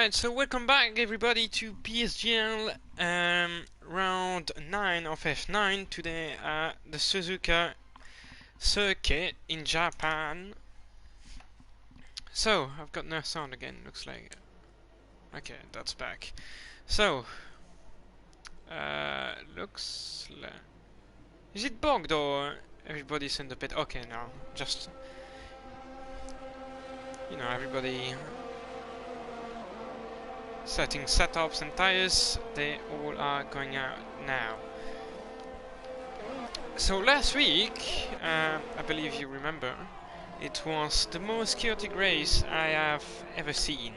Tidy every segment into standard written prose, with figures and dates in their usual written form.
Alright, so welcome back everybody to PSGL round 9 of F9 today at the Suzuka circuit in Japan. So, I've got no sound again, looks like. Okay, that's back. So, looks like... Is it bugged or everybody's in the pit? Okay, no, just... You know, everybody... setting setups and tires, they all are going out now. So last week, I believe you remember, it was the most chaotic race I have ever seen.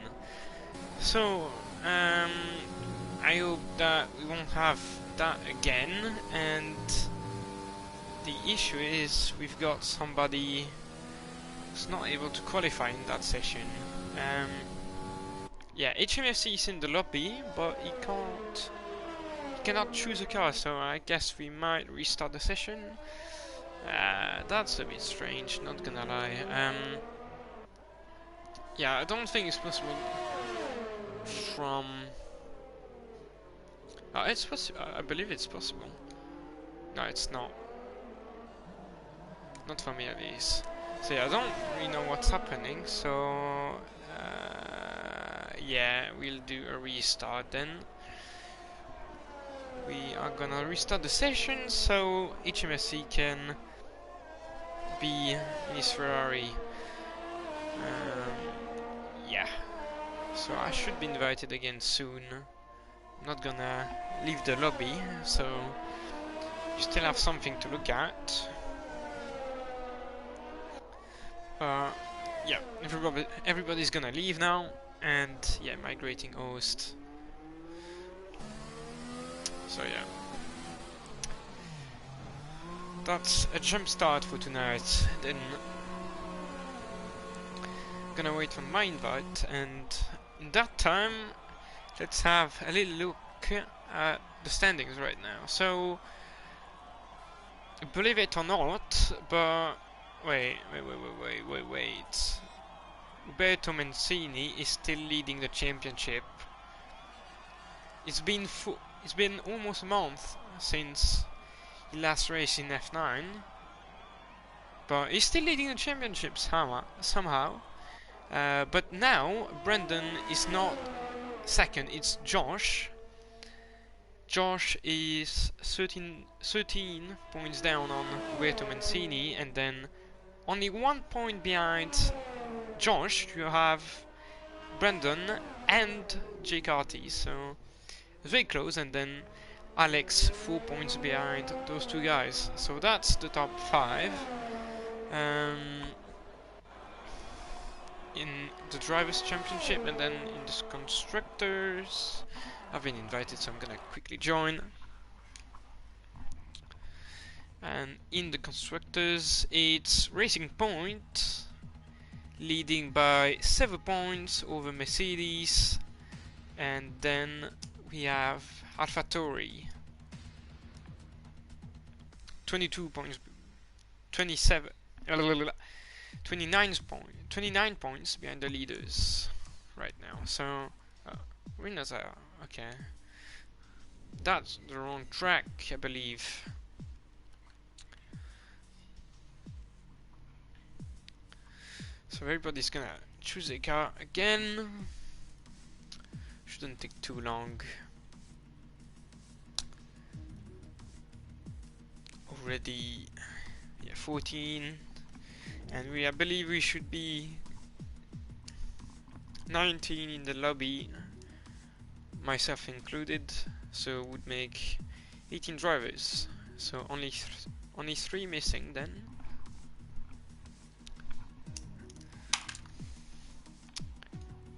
So I hope that we won't have that again, and the issue is we've got somebody who's not able to qualify in that session. Yeah, HMFC is in the lobby, but he cannot choose a car, so I guess we might restart the session. That's a bit strange, not gonna lie. Yeah, I don't think it's possible from... Oh, it's possible. I believe it's possible. No, it's not. Not for me at least. So yeah, I don't really know what's happening, so... yeah, we'll do a restart then. We are gonna restart the session so HMSC can be in his Ferrari. Yeah. So I should be invited again soon. I'm not gonna leave the lobby, so you still have something to look at. Yeah, everybody's gonna leave now, and yeah, migrating host. So yeah, that's a jump start for tonight. Then gonna wait for my invite, and in that time, let's have a little look at the standings right now. So, believe it or not, but wait. Roberto Mancini is still leading the championship. It's been almost a month since he last raced in F9, but he's still leading the championship somehow. But now Brendan is not second; it's Josh. Josh is 13 points down on Roberto Mancini, and then only 1 point behind Josh you have Brendan and Jake Arty, so it's very close, and then Alex 4 points behind those two guys. So that's the top 5. In the Drivers' Championship, and then in the Constructors, I've been invited, so I'm gonna quickly join. And in the Constructors, it's Racing Point leading by 7 points over Mercedes, and then we have AlphaTauri 22 points, 27, 29 points behind the leaders right now. So winners are okay. That's the wrong track, I believe. So everybody's gonna choose a car again. Shouldn't take too long. Already, yeah, 14, and I believe we should be 19 in the lobby, myself included. So would make 18 drivers. So only 3 missing then.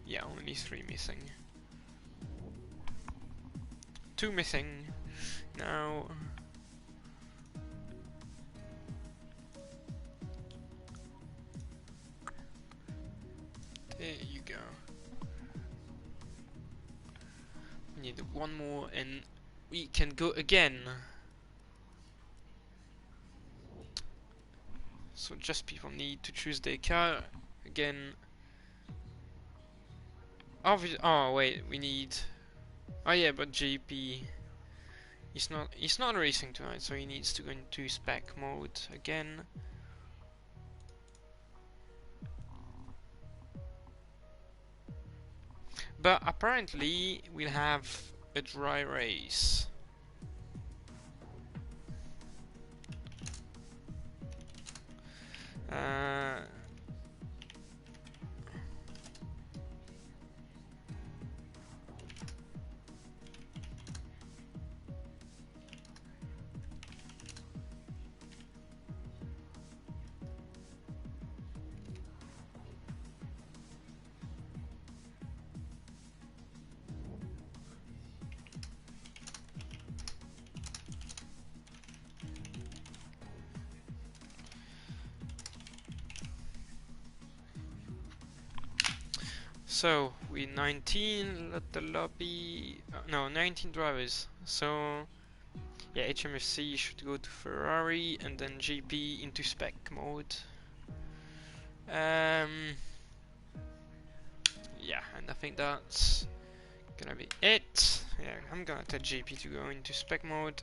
Yeah, only 3 missing. 2 missing now. There you go. We need 1 more and we can go again. So just people need to choose their car again. Oh wait, we need. Oh yeah, but JP. He's not racing tonight, so he needs to go into spec mode again. But apparently we'll have a dry race. Uh, so we 19 let the lobby. No, 19 drivers. So yeah, HMFC should go to Ferrari and then GP into spec mode. Yeah, and I think that's gonna be it. Yeah, I'm gonna tell GP to go into spec mode.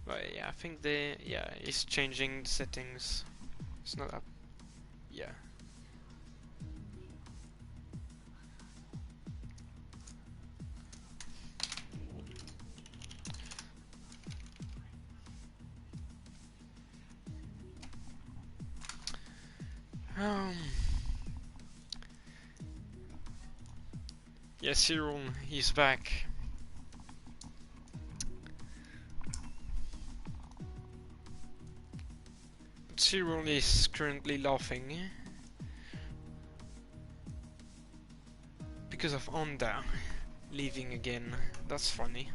But yeah, I think it's changing the settings. It's not up. Yeah. Um. Yeah, Cyril, he's back. But Cyril is currently laughing because of Honda leaving again. That's funny.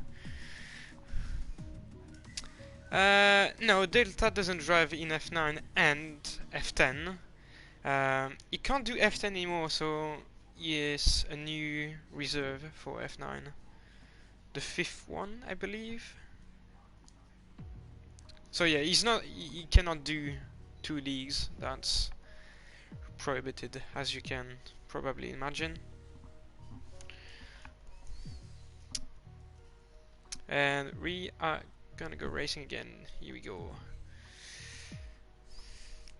No, Delta doesn't drive in F9 and F10. He can't do F10 anymore, so he is a new reserve for F9. The fifth one, I believe. So yeah, he cannot do 2 leagues. That's prohibited, as you can probably imagine. And we are gonna go racing again. Here we go.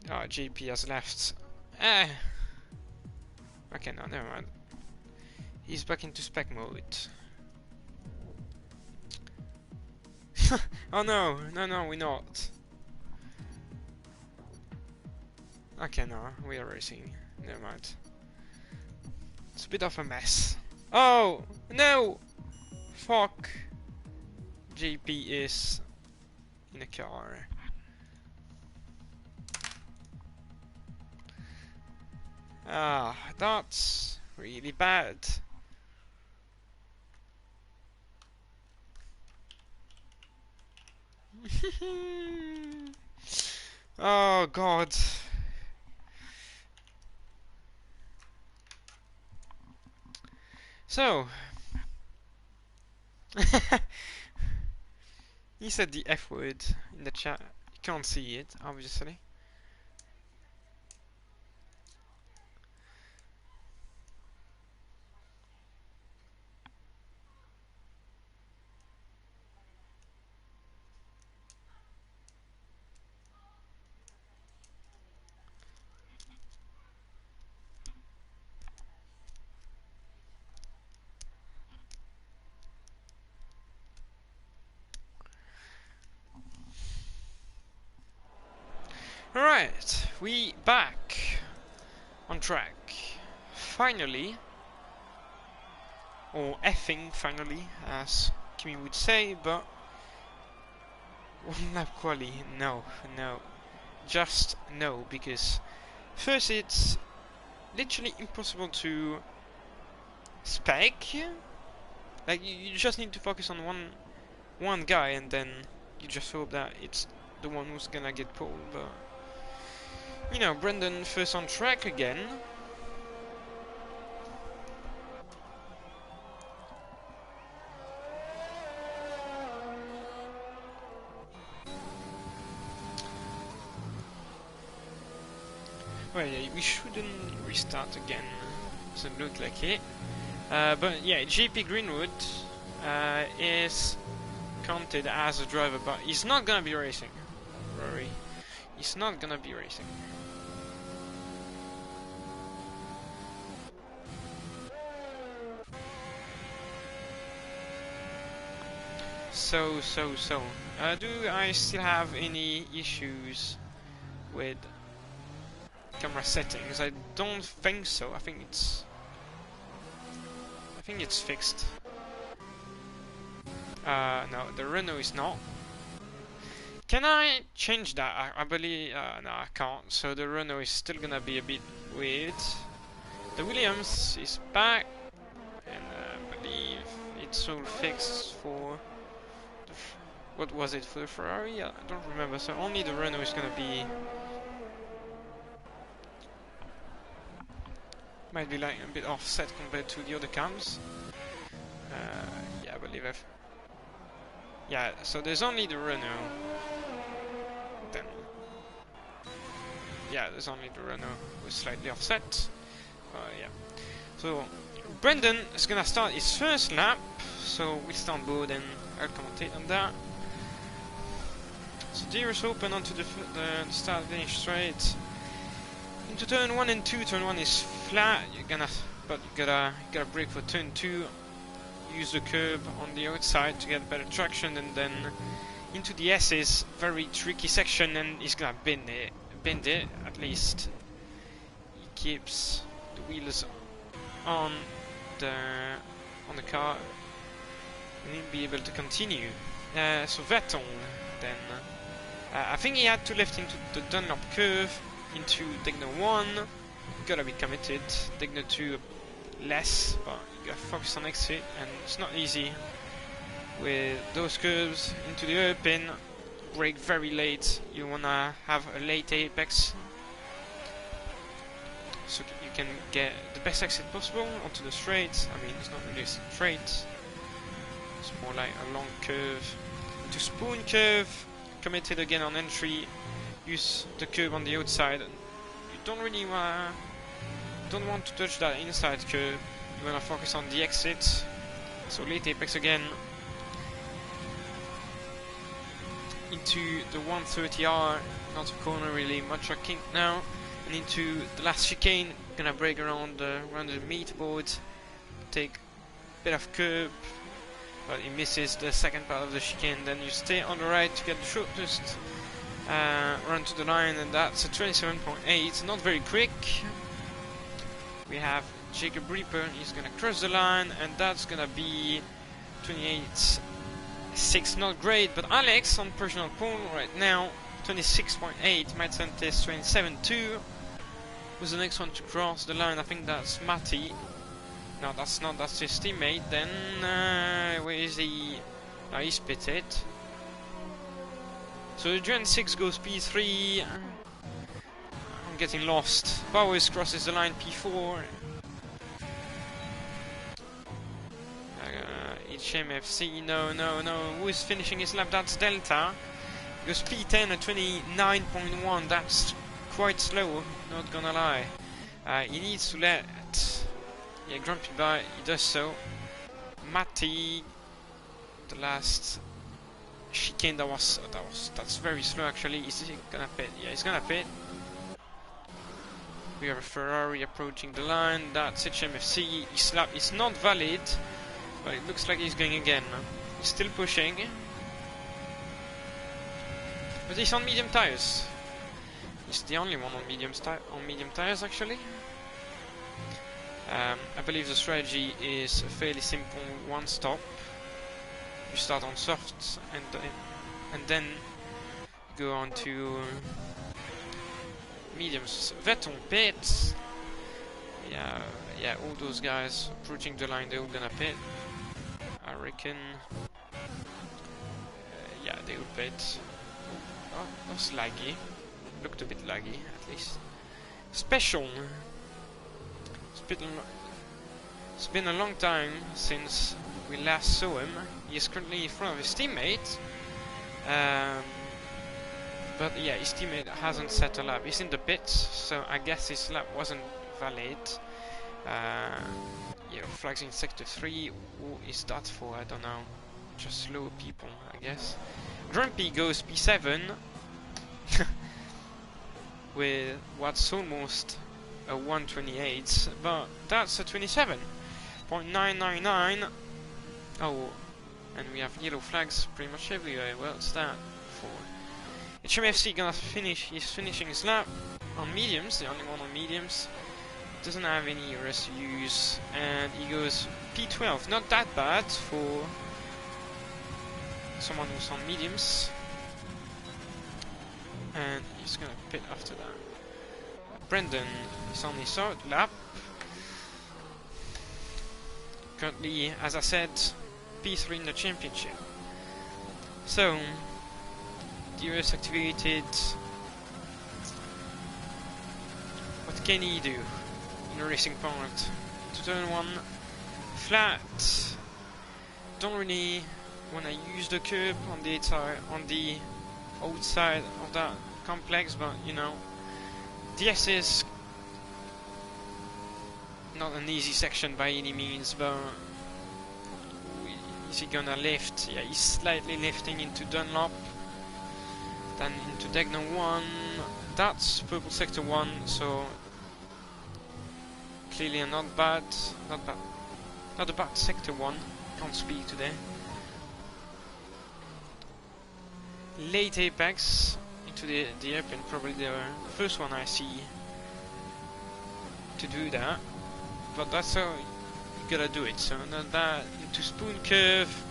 Ah, JP has left. Eh. Okay, no, never mind. He's back into spec mode. Oh no, no, we're not. Okay, no, we are racing. Never mind. It's a bit of a mess. Oh, no! Fuck. JP is in a car. Ah, that's really bad. Oh god. So, he said the F word in the chat. You can't see it, obviously. Alright, we back on track. Finally. Or effing finally, as Kimi would say, but one lap quali, no. Just no, because first it's literally impossible to spec. Like you just need to focus on one guy and then you just hope that it's the one who's gonna get pulled. But you know, Brendan first on track again. Well, yeah, we shouldn't restart again. Doesn't look like it. But yeah, JP Greenwood is counted as a driver, but he's not gonna be racing. Rory, he's not gonna be racing. So. Do I still have any issues with camera settings? I don't think so. I think it's fixed. No, the Renault is not. Can I change that? I believe no, I can't. So the Renault is still gonna be a bit weird. The Williams is back, and I believe it's all fixed for. What was it for the Ferrari? I don't remember. So only the Renault is gonna be. Might be like a bit offset compared to the other cams. Yeah, I believe I've. Yeah, so there's only the Renault. Then. Yeah, there's only the Renault with slightly offset. Yeah. So Brendan is gonna start his first lap. So we'll start board and I'll commentate on that. So Deer's open onto the start finish straight. Into turn 1 and 2. Turn 1 is flat. You gotta brake for turn 2. Use the curb on the outside to get better traction, and then into the S's, very tricky section, and he's gonna bend it. At least he keeps the wheels on the car, and he'll be able to continue. So Vettel then. I think he had to left into the Dunlop curve, into Degner 1, gotta be committed, Degner 2 less, but you gotta focus on exit, and it's not easy with those curves. Into the hairpin, brake very late, you wanna have a late apex, so you can get the best exit possible onto the straight. I mean, it's not really a straight, it's more like a long curve. Into spoon curve, committed again on entry, use the curve on the outside. You don't really want to touch that inside curve, you want to focus on the exit. So late apex again. Into the 130R, not a corner really, much a kink now. And into the last chicane, gonna brake around the meat board, take a bit of curb, but he misses the second part of the chicane. Then you stay on the right to get the shortest run to the line, and that's a 27.8, not very quick. We have Jacob Reaper, he's gonna cross the line, and that's gonna be 28.6, not great, but Alex on personal pole right now, 26.8, Matt Santis 27.2. Who's the next one to cross the line? I think that's Matty. No, that's not, that's his teammate. Then, where is he? No, he's pitted. So the Gen 6 goes P3. I'm getting lost. Bowers crosses the line P4. HMFC, no. Who is finishing his lap? That's Delta. Goes P10 at 29.1. That's quite slow, not gonna lie. He needs to let Grumpy by. He does so. Matty, the last chicane that's very slow actually. Is he gonna pit? Yeah, he's gonna pit. We have a Ferrari approaching the line. That's HMFC. His lap is not valid, but it looks like he's going again. He's still pushing, but he's on medium tires. He's the only one on medium tires actually. I believe the strategy is a fairly simple one stop. You start on softs and then go on to mediums. Vettel pits. Yeah, all those guys approaching the line, they're all gonna pit, I reckon. Yeah, they will pit. Oh, that's laggy. Looked a bit laggy, at least. Special. It's been a long time since we last saw him. He is currently in front of his teammate. But yeah, his teammate hasn't set a lap. He's in the pits, so I guess his lap wasn't valid. Yeah, flags in sector 3. Who is that for? I don't know. Just slow people, I guess. Grumpy goes P7 with what's almost a 128, but that's a 27.999. Oh, and we have yellow flags pretty much everywhere. Well, it's that for HMFC gonna finish. He's finishing his lap on mediums, the only one on mediums. Doesn't have any residues, and he goes P12. Not that bad for someone who's on mediums. And he's gonna pit after that. Brendan is on his third lap. Currently, as I said, P3 in the championship. So, DRS activated. What can he do in a racing part? To turn 1, flat. Don't really want to use the curb on the outside of that complex, but you know, DS is not an easy section by any means, but is he gonna lift? Yeah, he's slightly lifting into Dunlop, then into Degna 1. That's purple sector 1, so clearly not a bad sector 1. Can't speak today. Late apex into the airplane, probably the first one I see to do that, but that's how you gotta do it. So not that into spoon curve,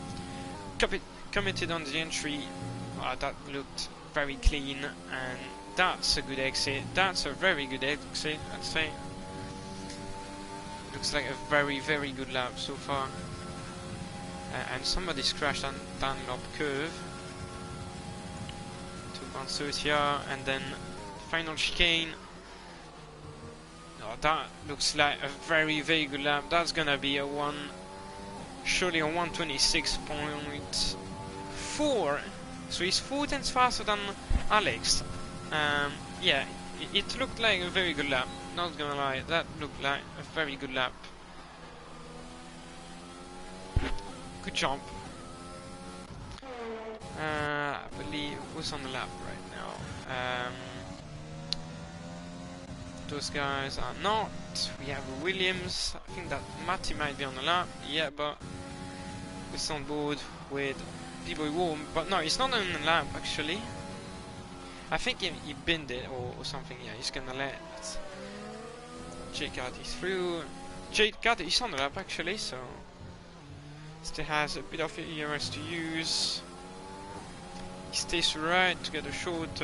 committed on the entry. That looked very clean, and that's a good exit. That's a very good exit, I'd say. Looks like a very, very good lap so far. And somebody's crashed on Dunlop curve. 2.30, and then final chicane. Oh, that looks like a very, very good lap. That's gonna be a surely a 126.4. So he's 4 tenths faster than Alex. Yeah, it looked like a very good lap. Not gonna lie, that looked like a very good lap. Good job. I believe who's on the lap right now. Those guys are not. We have Williams. I think that Matty might be on the lap. Yeah, but it's on board with B-Boy Warm. But no, he's not on the lap actually. I think he binned it or something. Yeah, he's gonna let Jake Carty through. Jake Carty is on the lap actually, so still has a bit of ERS to use. He stays right to get a short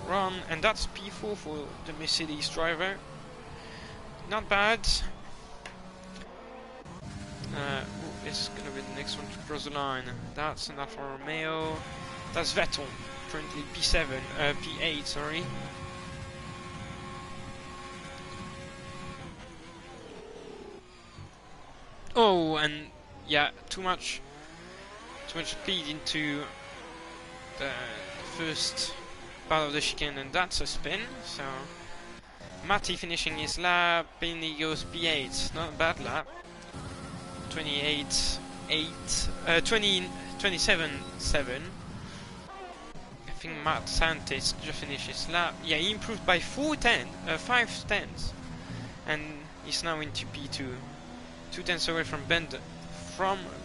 run, and that's P4 for the Mercedes driver. Not bad. Who is gonna be the next one to cross the line? That's an Alfa Romeo. That's Vettel, currently P8, sorry. Oh, and yeah, too much speed into the first part of the chicane, and that's a spin. So Matty finishing his lap, and he goes P8. Not a bad lap. 27.7. I think Matt Santis just finished his lap. Yeah, he improved by 5 tenths, and he's now into P2. 2 tenths away from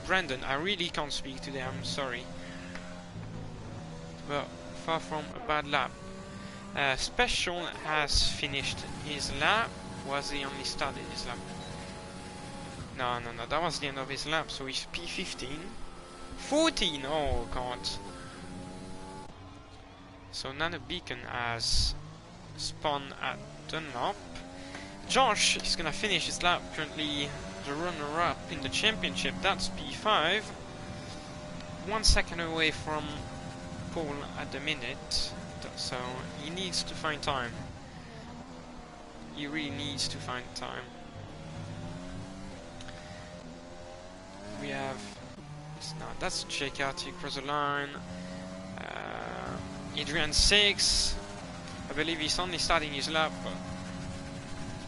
Brandon. I really can't speak today, I'm sorry. Well, far from a bad lap. Special has finished his lap. Was he only started his lap? No, that was the end of his lap, so he's P15. 14! Oh god. So Nano Beacon has spun at Dunlop. Josh is gonna finish his lap, currently the runner-up in the championship. That's P5. 1 second away from Paul at the minute, so he needs to find time. He really needs to find time. We have that's JKT across the line. Adrian 6. I believe he's only starting his lap.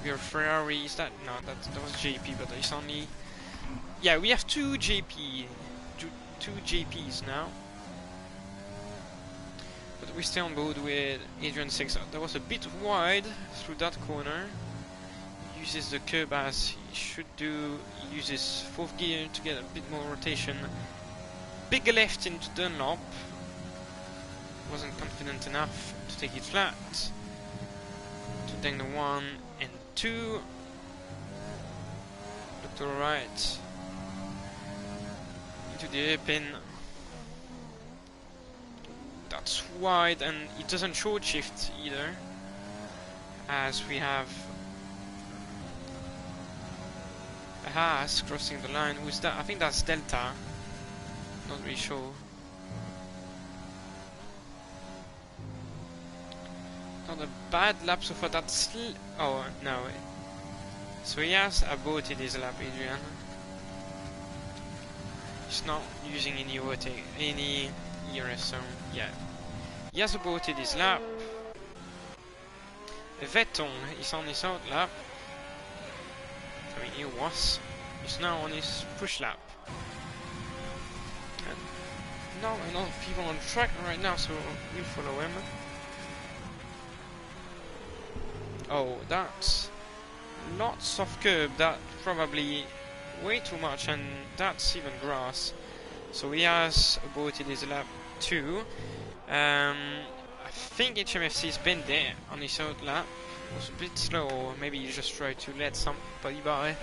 We are Ferrari. Is that no? That was JP, but he's only. Yeah, we have two JPs now. But we're still on board with Adrian 6. That was a bit wide through that corner. He uses the curb as he should do. He uses 4th gear to get a bit more rotation. Big left into Dunlop. Wasn't confident enough to take it flat. To take the 1 and 2. Look to the right. Into the hairpin. That's wide, and it doesn't short shift either, as we have a Haas crossing the line. Who's that? I think that's Delta. Not really sure. Not a bad lap so far. That's oh no. So he has aborted his lap, Adrian. He's not using any ERS, so yeah. He has aborted his lap. Vettel is on his out lap. I mean, he was. He's now on his push lap. And now a lot of people on track right now, so we'll follow him. Oh, that's lots of curb. That probably way too much, and that's even grass. So he has aborted his lap too. I think HMFC's been there on his third lap. It was a bit slow, or maybe he just tried to let somebody by.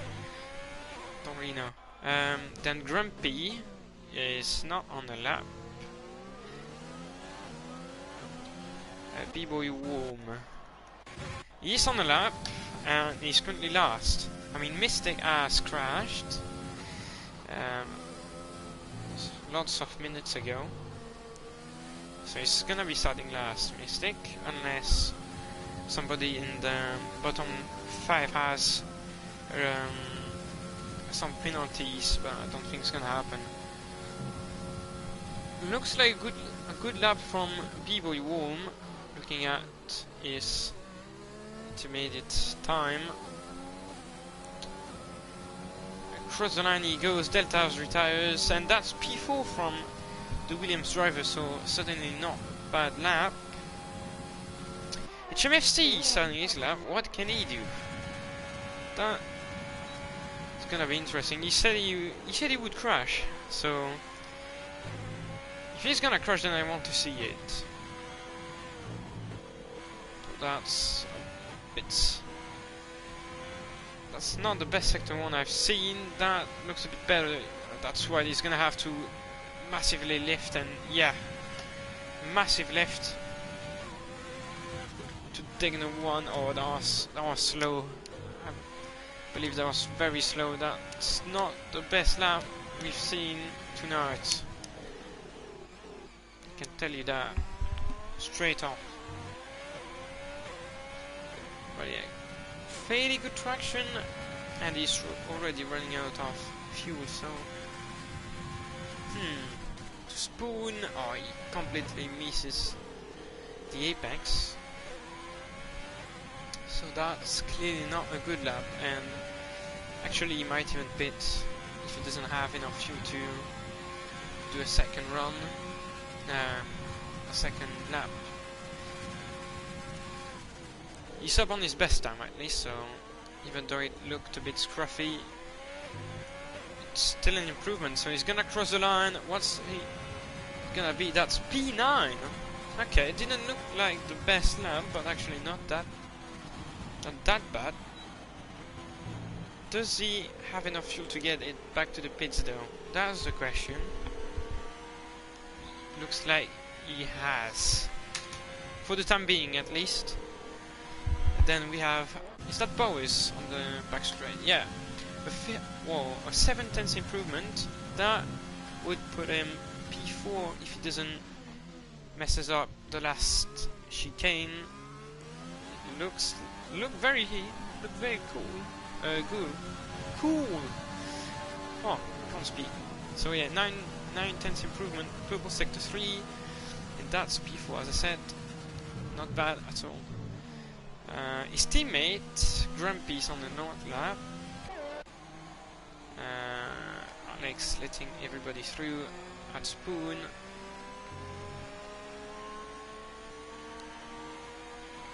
Don't really know. Then Grumpy is not on the lap. B-Boy Warm. He's on the lap, and he's currently last. I mean, Mystic has crashed. Lots of minutes ago. So he's gonna be starting last, Mystic, unless somebody in the bottom 5 has some penalties, but I don't think it's gonna happen. Looks like a good lap from B-Boy Warm, looking at his intermediate time. Across the line he goes, Delta's retires, and that's P4 from the Williams driver, so certainly not bad lap. HMFC starting his lap. What can he do? That it's gonna be interesting. He said he would crash, so if he's gonna crash, then I want to see it. That's a bit. That's not the best sector 1 I've seen. That looks a bit better. That's why he's gonna have to massively lift, and yeah, massive lift to dig in the 1. Oh, that was slow. I believe that was very slow. That's not the best lap we've seen tonight. I can tell you that straight off. But yeah, fairly good traction, and he's already running out of fuel, so to Spoon, oh, he completely misses the apex, so that's clearly not a good lap, and actually he might even pit if he doesn't have enough fuel to do a second run, a second lap. He's up on his best time at least, so even though it looked a bit scruffy, it's still an improvement. So he's gonna cross the line. What's he gonna be? That's P9. Okay, it didn't look like the best lap, but actually not that bad. Does he have enough fuel to get it back to the pits though? That's the question. Looks like he has, for the time being at least. Then we have, is that Bowers on the back straight? Yeah, a 7/10 improvement. That would put him P4 if he doesn't messes up the last chicane. Look very cool. Cool. Oh, I can't speak. So yeah, 9/10 improvement. Purple sector 3. And that's P4, as I said. Not bad at all. His teammate, Grumpy, is on the north lap. Alex letting everybody through at Spoon.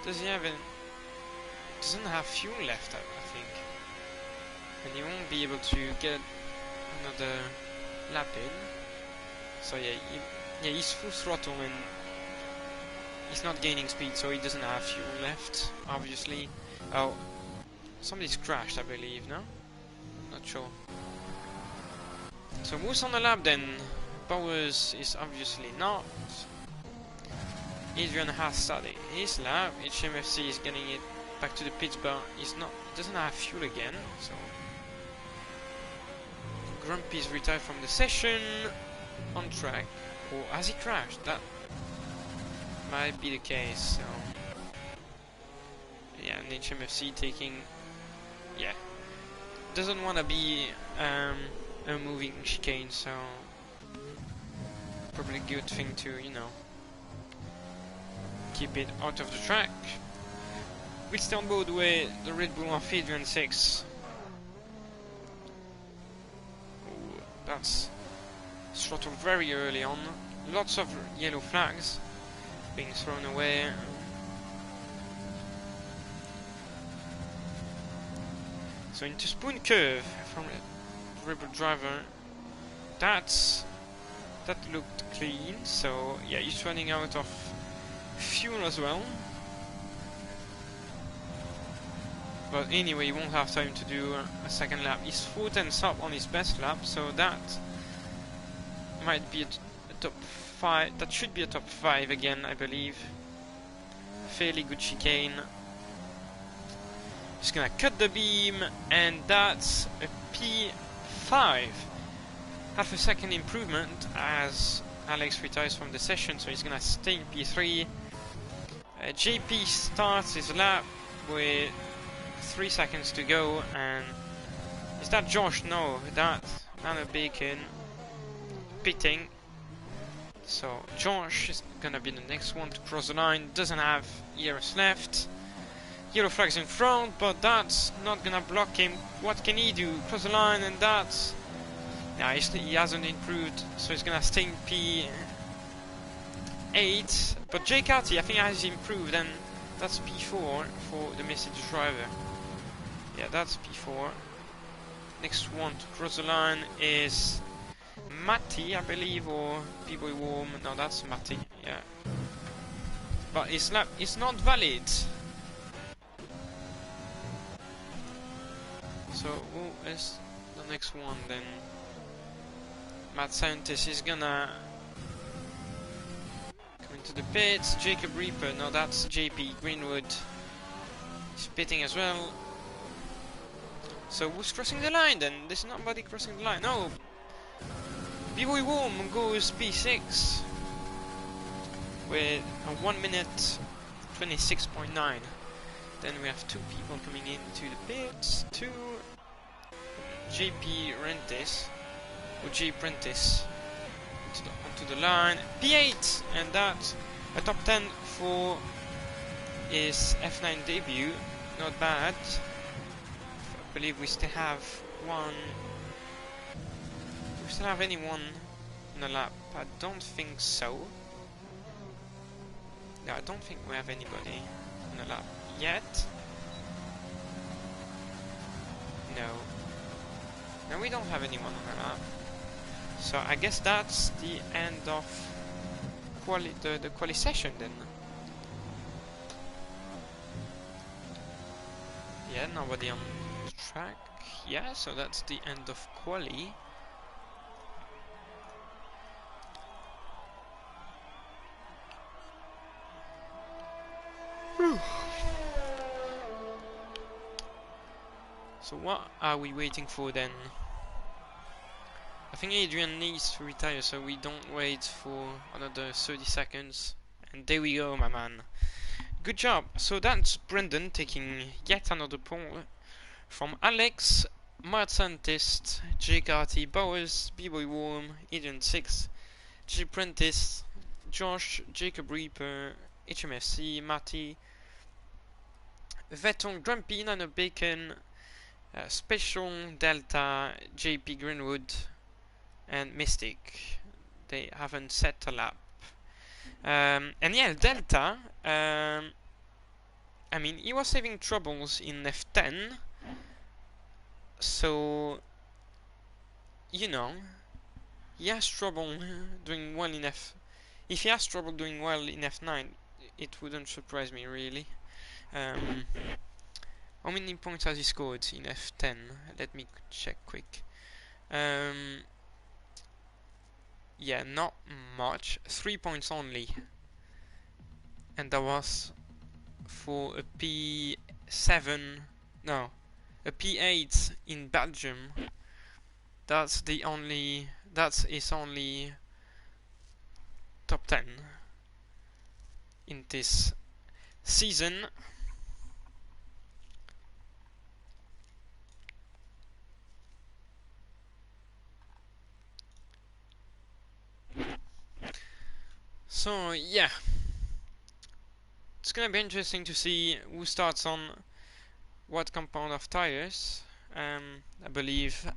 Does he have doesn't have fuel left, I think. And he won't be able to get another lap in. So yeah, he's full throttle and he's not gaining speed, so he doesn't have fuel left, obviously. Oh, somebody's crashed, I believe, no? Not sure. So who's on the lap then? Bowers is obviously not. Adrian has started his lap. HMFC is getting it back to the pits, but he's not. He doesn't have fuel again. So Grumpy's retired from the session. On track, or has he crashed? That might be the case. So yeah, and HMFC taking. Yeah, doesn't want to be a moving chicane, so probably a good thing to, you know, keep it out of the track. We'll stay on board with the Red Bull of Adrian 6. Ooh, that's throttled very early on. Lots of yellow flags being thrown away. So into Spoon Curve from the Red Bull driver. That looked clean. So yeah, he's running out of fuel as well. But anyway, he won't have time to do a second lap. He's 4 tenths up on his best lap, so that might be a top 5. That should be a top 5 again, I believe. Fairly good chicane. Just gonna cut the beam, and that's a P5. Half a second improvement as Alex retires from the session, so he's gonna stay in P3. JP starts his lap with 3 seconds to go, and is that Josh? No, that's Anna Bacon pitting. So Josh is gonna be the next one to cross the line. Doesn't have years left. Yellow flags in front, but that's not gonna block him. What can he do? Cross the line, and that's... yeah, he hasn't improved, so he's gonna stay in P8. But Jay Carty, I think, has improved, and that's P4 for the message driver. Yeah, that's P4. Next one to cross the line is Matty, I believe, or B-Boy Warm. No, that's Matty, yeah. But his lap is not valid. So who is the next one then? Mad Scientist is gonna come into the pits. Jacob Reaper, no, that's JP Greenwood. He's pitting as well. So who's crossing the line then? There's nobody crossing the line. No! B-Boy Warm goes P6 with a 1 minute 26.9. Then we have 2 people coming into the pits. 2 JP Rentis, or J Prentice, onto the line. P8, and that's a top 10 for his F9 debut. Not bad. I believe we still have one. Do we still have anyone on the lap? I don't think so. No, I don't think we have anybody on the lap yet. No. No, we don't have anyone on the lap. So I guess that's the end of the quali session then. Yeah, nobody on the track. Yeah, so that's the end of quali. So what are we waiting for then? I think Adrian needs to retire, so we don't wait for another 30 seconds. And there we go, my man. Good job. So that's Brendan taking yet another pole from Alex, Mad Scientist, J. Carty, Bowers, B-Boy Warm, Adrian 6, G. Prentice, Josh, Jacob Reaper, HMFC, Matty, Vetton, Grumpy, Nano Bacon, Special, Delta, JP Greenwood, and Mystic. They haven't set a lap. And yeah, Delta, I mean, he was having troubles in F10, so, you know, he has trouble doing well in F. If he has trouble doing well in F9, it wouldn't surprise me really. How many points has he scored in F10? Let me check quick. Yeah, not much. 3 points only, and that was for a P7. No, a P8 in Belgium. That's the only. That's his only top 10 in this season. So yeah, it's gonna be interesting to see who starts on what compound of tires. I believe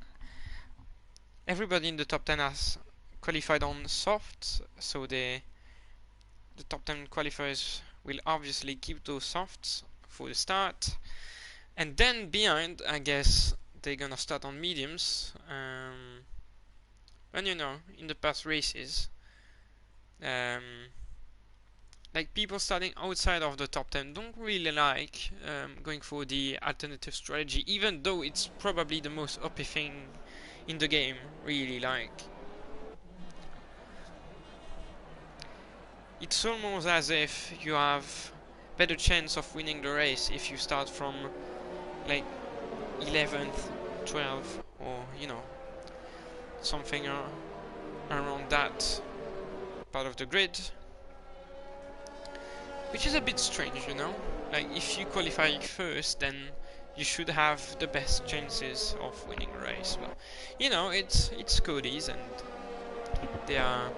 everybody in the top 10 has qualified on softs, so the top 10 qualifiers will obviously keep those softs for the start, and then behind, I guess they're gonna start on mediums. And you know, in the past races, like people starting outside of the top 10 don't really like going for the alternative strategy, even though it's probably the most OP thing in the game. Really, like, it's almost as if you have better chance of winning the race if you start from like 11th, 12th, or you know, something around that part of the grid, which is a bit strange, you know. Like, if you qualify first, then you should have the best chances of winning a race. But you know, it's Codys, and they are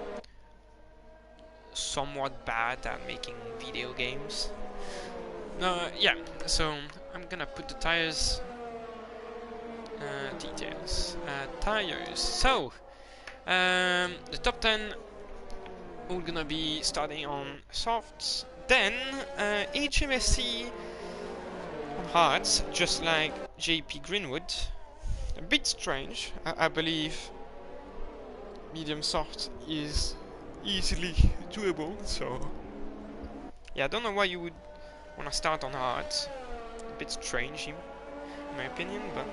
somewhat bad at making video games. Yeah, so I'm gonna put the tires details. Tires. So the top 10 all gonna be starting on softs. Then HMSC on hards, just like JP Greenwood. A bit strange. I believe medium soft is easily doable. So yeah, I don't know why you would wanna start on hards. A bit strange in my opinion, but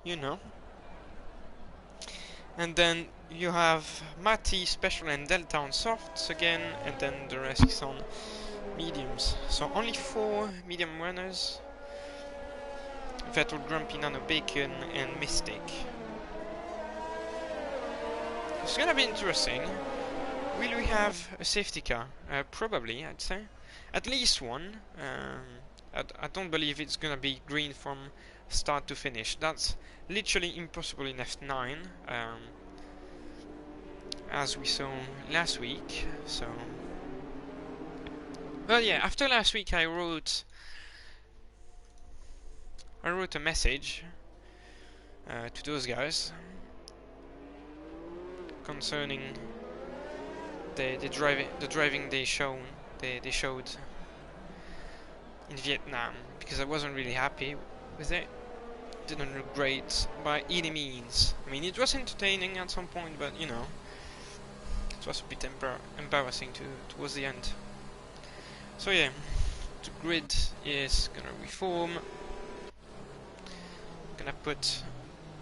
you know. And then you have Matty, Special, and Delta on softs again, and then the rest is on mediums. So only 4 medium runners: Vettel, Grumpy, Nano Bacon, and Mystic. It's gonna be interesting. Will we have a safety car? Probably, I'd say. At least one. I don't believe it's gonna be green from start to finish. That's literally impossible in F9, as we saw last week. So, well, yeah. After last week, I wrote a message to those guys concerning the driving they showed in Vietnam, because I wasn't really happy with it. Didn't look great by any means. I mean, it was entertaining at some point, but you know, it was a bit embarrassing towards the end. So yeah, the grid is gonna reform. I'm gonna put.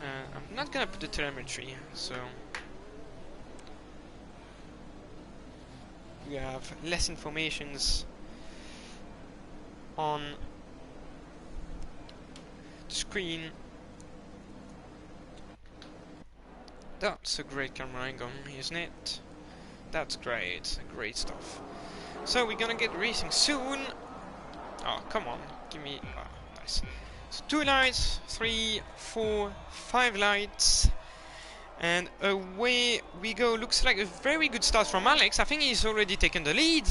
I'm not gonna put the telemetry, so we have less informations on the screen. That's a great camera angle, isn't it? That's great stuff. So we're gonna get racing soon. Oh, come on, give me. Oh, nice. So 2 lights, 3, 4, 5 lights, And away we go. Looks like a very good start from Alex. I think he's already taken the lead.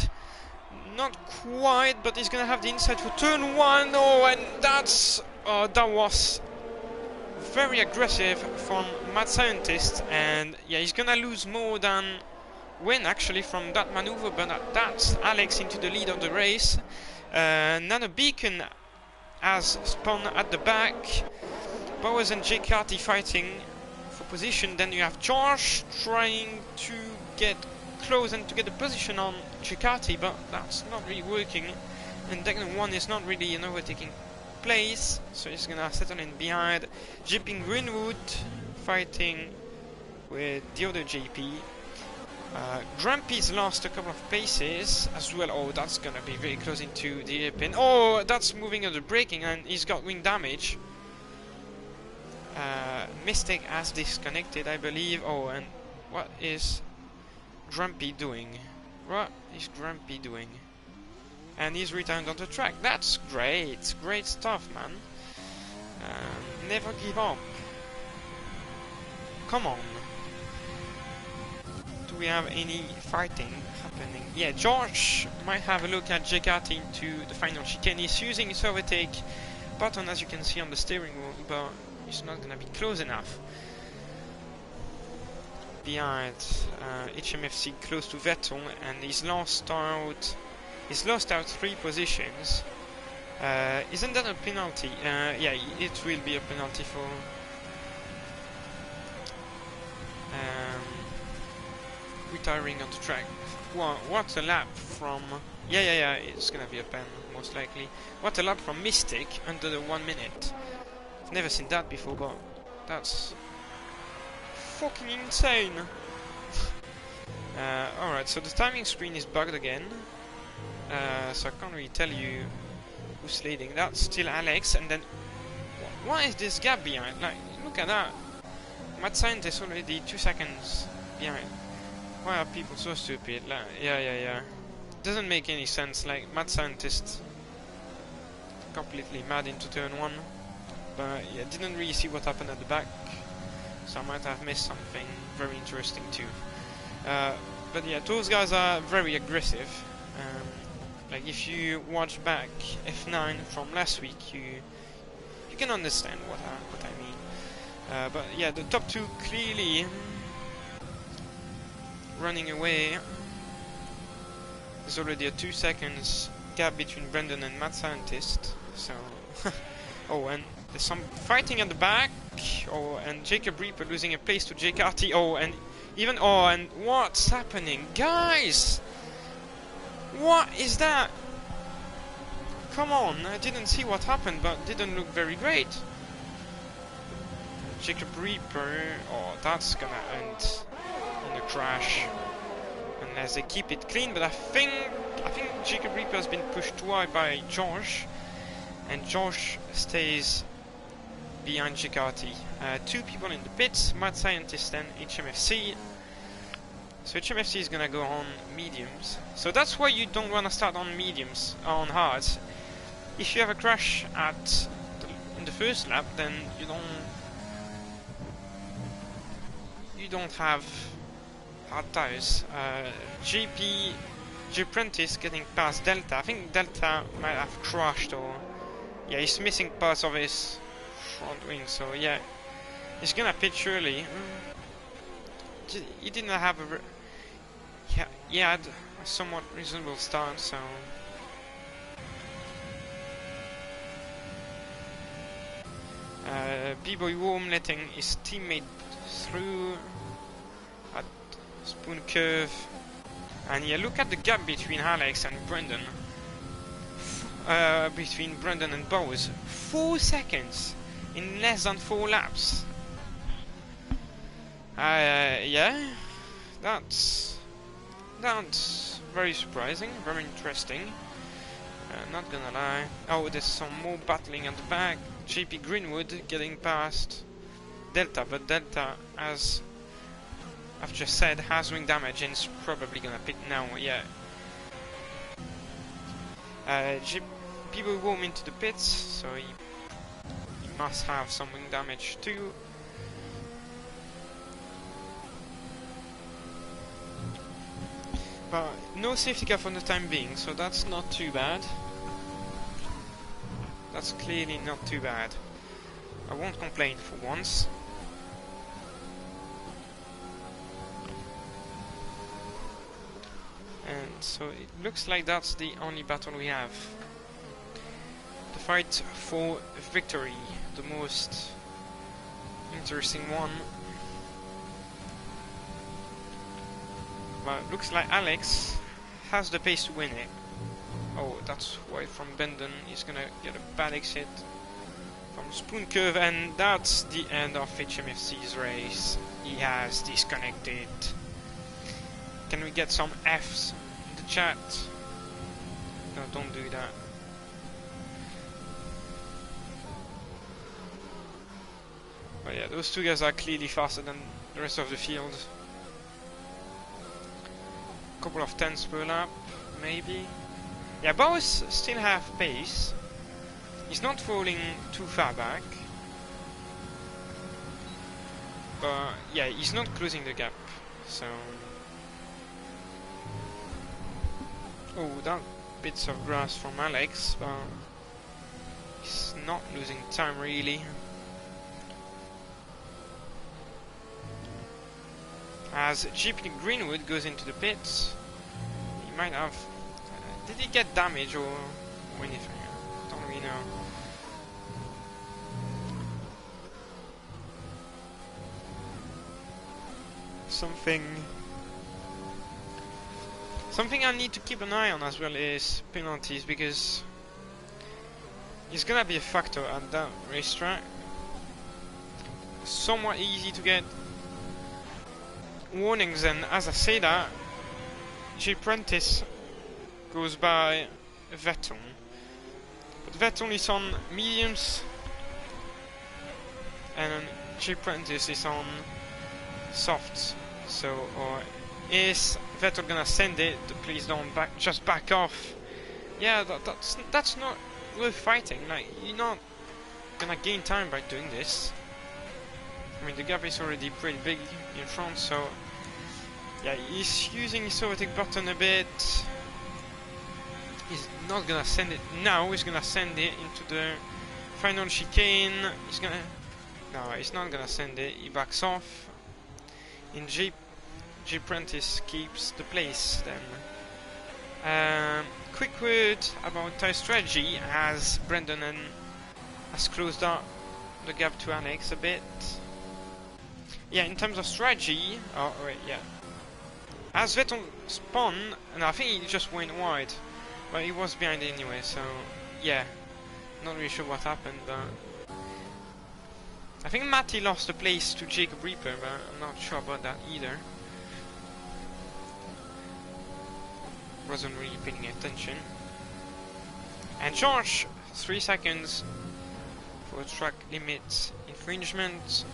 Not quite, but he's gonna have the inside for turn 1. Oh, and that was very aggressive from Mad Scientist. And yeah, he's gonna lose more than win actually from that maneuver, but that's Alex into the lead of the race. Nano Beacon has spun at the back. Bowers and Jake Carty fighting for position. Then you have George trying to get close and to get the position on Ducati, but that's not really working. And Declan 1 is not really overtaking place, so he's gonna settle in behind. JP Greenwood fighting with the other JP. Grumpy's lost a couple of paces as well. Oh, that's gonna be very close into the airpin. Oh, that's moving under braking, and he's got wing damage. Mistake has disconnected, I believe. Oh, and what is Grumpy doing? What is Grumpy doing? And he's returned on the track. That's great. Great stuff, man. Never give up. Come on. Do we have any fighting happening? Yeah, George might have a look at Jacati into the final chicane. He's using his overtake button, as you can see on the steering wheel, but he's not gonna be close enough. Behind HMFC close to Vettel, and he's lost out 3 positions. Isn't that a penalty? Yeah, it will be a penalty for retiring on the track. What a lap from... Yeah, it's gonna be a pen, most likely. What a lap from Mystic under the 1 minute. I've never seen that before, but that's fucking insane. Alright, so the timing screen is bugged again. So I can't really tell you who's leading. That's still Alex, and then... What is this gap behind? Like, look at that. Mad Scientist already 2 seconds behind. Why are people so stupid? Like, yeah. Doesn't make any sense. Like, Mad Scientist completely mad into turn 1. But yeah, didn't really see what happened at the back. So I might have missed something very interesting too. But yeah, those guys are very aggressive. Like, if you watch back F9 from last week, you can understand what I mean. But yeah, the top 2 clearly running away. There's already a 2 seconds gap between Brendan and Mad Scientist. So, oh, and there's some fighting at the back. Oh, and Jacob Reaper losing a place to Jake Arty. Oh, and what's happening, guys? What is that? Come on, I didn't see what happened, but didn't look very great. Jacob Reaper, oh, that's gonna end in a crash unless they keep it clean. But I think Jacob Reaper has been pushed too high by Josh, and Josh stays behind Jacati. 2 people in the pits, Mad Scientist and HMFC. So HMFC is gonna go on mediums. So that's why you don't wanna start on mediums, on hards. If you have a crash in the first lap, then you don't have hard tires. Prentice getting past Delta. I think Delta might have crashed, or yeah, he's missing parts of his front wing. So yeah, he's gonna pitch early. He didn't have he had a somewhat reasonable start, so B-Boy Worm letting his teammate through at Spoon Curve. And yeah, look at the gap between Alex and Brendan. Between Brendan and Bowes. 4 seconds in less than 4 laps. Yeah, that's very surprising, very interesting. Not gonna lie. Oh, there's some more battling at the back. JP Greenwood getting past Delta, but Delta, as I've just said, has wing damage and is probably gonna pit now. Yeah. People warm into the pits, so he must have some wing damage too. But no safety car for the time being, so that's not too bad. That's clearly not too bad. I won't complain for once. And so it looks like that's the only battle we have. The fight for victory, the most interesting one. But it looks like Alex has the pace to win it. Oh, that's why from Bendon he's gonna get a bad exit from Spoon Curve, and that's the end of HMFC's race. He has disconnected. Can we get some Fs in the chat? No, don't do that. But yeah, those two guys are clearly faster than the rest of the field. Couple of tenths per lap, maybe. Yeah, Bowers still have pace. He's not falling too far back. But yeah, he's not closing the gap. So... oh, that bits of grass from Alex, but he's not losing time really. As GP Greenwood goes into the pits, he might have... did he get damage or anything? I don't really know. Something I need to keep an eye on as well is penalties, because it's gonna be a factor at that racetrack. Somewhat easy to get warnings, and as I say that, J. Prentice goes by Vettel. But Vettel is on mediums and J. Prentice is on softs. So, or is Vettel gonna send it? Please don't just back off. Yeah, that's not worth fighting. Like, you're not gonna gain time by doing this. I mean, the gap is already pretty big in front, so yeah, he's using his overtake button a bit. He's not gonna send it now, he's gonna send it into the final chicane. He's gonna... no, he's not gonna send it, he backs off. And J. Prentice keeps the place then. Quick word about tyre strategy, as Brendan has closed up the gap to Alex a bit. Yeah, in terms of strategy, oh wait, yeah. As Vettel spun, and I think he just went wide, but he was behind anyway, so yeah, not really sure what happened, but I think Matty lost the place to Jacob Reaper, but I'm not sure about that either. Wasn't really paying attention. And George, 3 seconds for track limit infringement.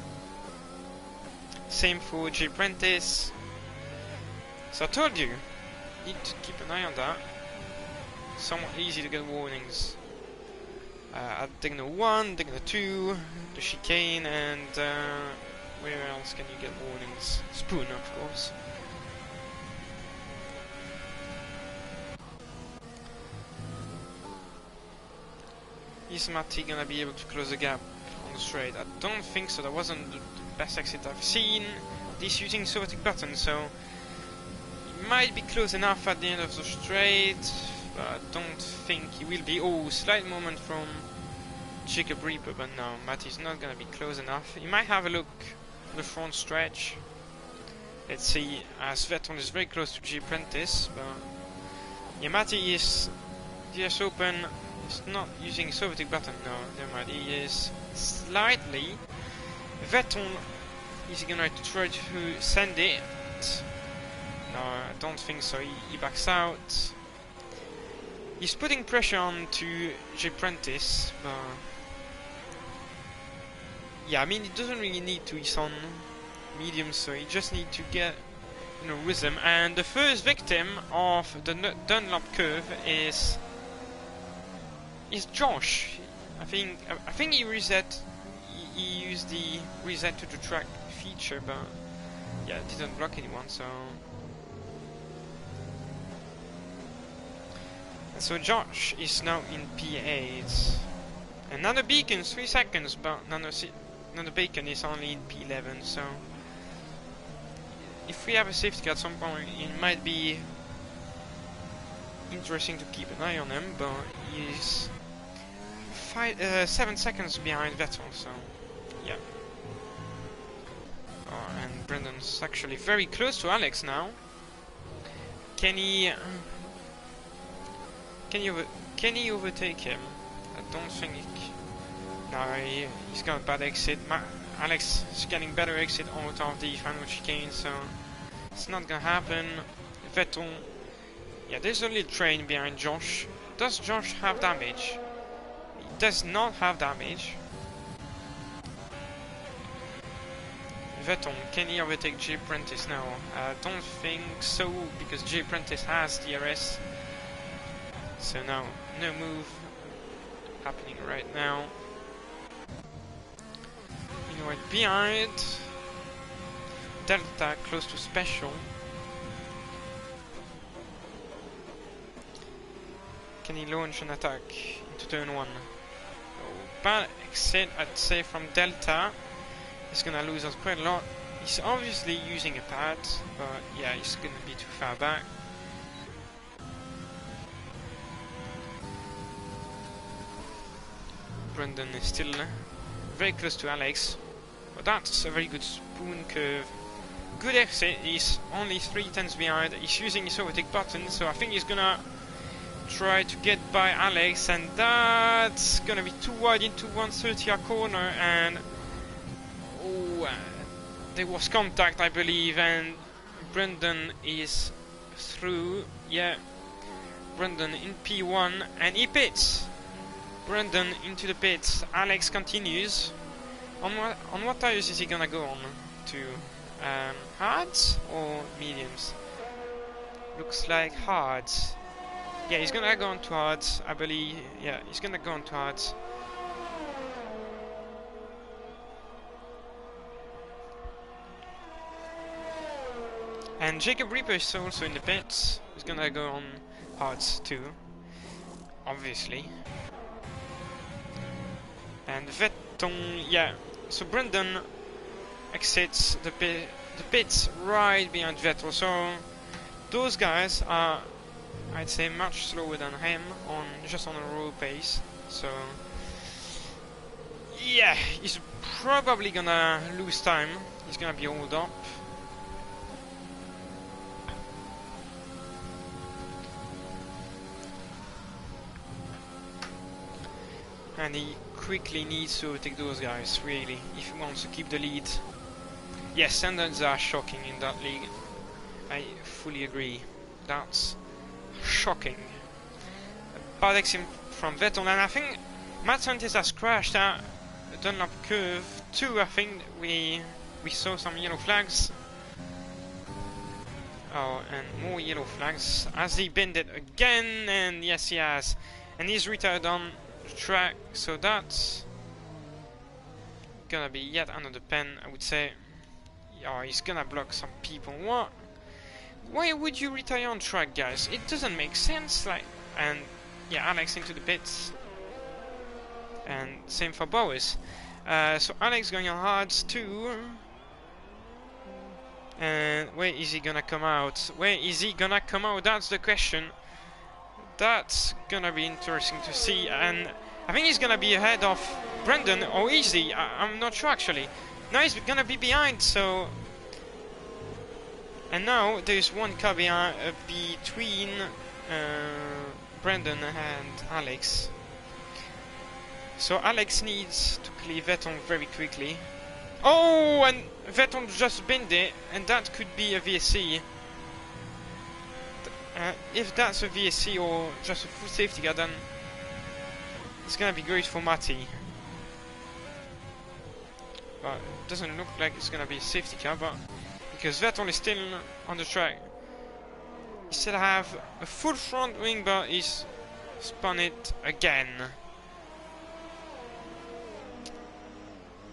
Same for J. Prentice. So I told you, need to keep an eye on that. Somewhat easy to get warnings. At Digno 1, Digno 2, the chicane, and where else can you get warnings? Spoon, of course. Is Matty gonna be able to close the gap on the straight? I don't think so. That wasn't the best exit I've seen. He's using his overtake button, so he might be close enough at the end of the straight, but I don't think he will be. Oh, slight moment from Jacob Reaper, but no, Matty's not gonna be close enough. He might have a look at the front stretch. Let's see, as Vettel is very close to J. Prentice, but yeah, Matty is DS open. He's not using his overtake button. No, never mind. He is slightly. Vettel is gonna try to send it. No, I don't think so. He backs out. He's putting pressure on to J. Prentice, but yeah, I mean, he doesn't really need to. He's on medium, so he just need to get, you know, rhythm. And the first victim of the Dunlop curve is Josh. I think he reset. He used the reset to the track feature, but yeah, it didn't block anyone. So So Josh is now in P8. Another beacon, 3 seconds, but another beacon is only in P11, so if we have a safety car at some point, it might be interesting to keep an eye on him, but he's 7 seconds behind Vettel, so yeah. Oh, and Brendan's actually very close to Alex now. Can he overtake him? I don't think no, he's got a bad exit. Alex is getting better exit out of the final chicane, so it's not gonna happen. Vettel, yeah, there's a little train behind Josh. Does Josh have damage? He does not have damage. Vettel, can he overtake J. Prentice now? I don't think so, because J. Prentice has DRS. So now, no move happening right now. Anyway, behind Delta, close to special. Can he launch an attack into turn 1? Oh, bad exit, I'd say, from Delta. He's gonna lose us quite a lot. He's obviously using a pad, but yeah, he's gonna be too far back. Brendan is still very close to Alex, but that's a very good spoon curve. Good exit. He's only 3/10 behind. He's using his overtake button, so I think he's gonna try to get by Alex, and that's gonna be too wide into 130 corner, and oh, there was contact, I believe, and Brendan is through. Yeah, Brendan in P1, and he pits. Brendan into the pits. Alex continues. On what tires is he gonna go on to? Hards or mediums? Looks like hards. Yeah, he's gonna go on to hards, I believe. Yeah, he's gonna go on to hards. And Jacob Reaper is also in the pits. He's gonna go on hards too, obviously. And Vettel, yeah. So Brendan exits the pits right behind Vettel. So those guys are, I'd say, much slower than him on just on a road pace. So yeah, he's probably gonna lose time. He's gonna be hauled up. And he quickly needs to take those guys, really, if he wants to keep the lead. Yes, standards are shocking in that league. I fully agree. That's shocking. Bad exit from Vettel, and I think Matt Santis has crashed at Dunlop curve too. I think we saw some yellow flags. Oh, and more yellow flags. Has he binned it again? And yes, he has. And he's retired on track, so that's gonna be yet another pen, I would say. Oh, he's gonna block some people. What? Why would you retire on track, guys? It doesn't make sense. Like, and yeah, Alex into the pits, and same for Bowers. So Alex going on hards too. And where is he gonna come out? Where is he gonna come out? That's the question. That's gonna be interesting to see, and I think he's gonna be ahead of Brendan, or is he? I'm not sure actually. Now he's gonna be behind, so. And now there's one car behind, between Brendan and Alex. So Alex needs to clear Vettel very quickly. Oh, and Vettel just binned it, and that could be a VSC. If that's a VSC or just a full safety car, then it's gonna be great for Matty. But it doesn't look like it's gonna be a safety car, but because Vettel is still on the track. He still have a full front wing, but he's spun it again.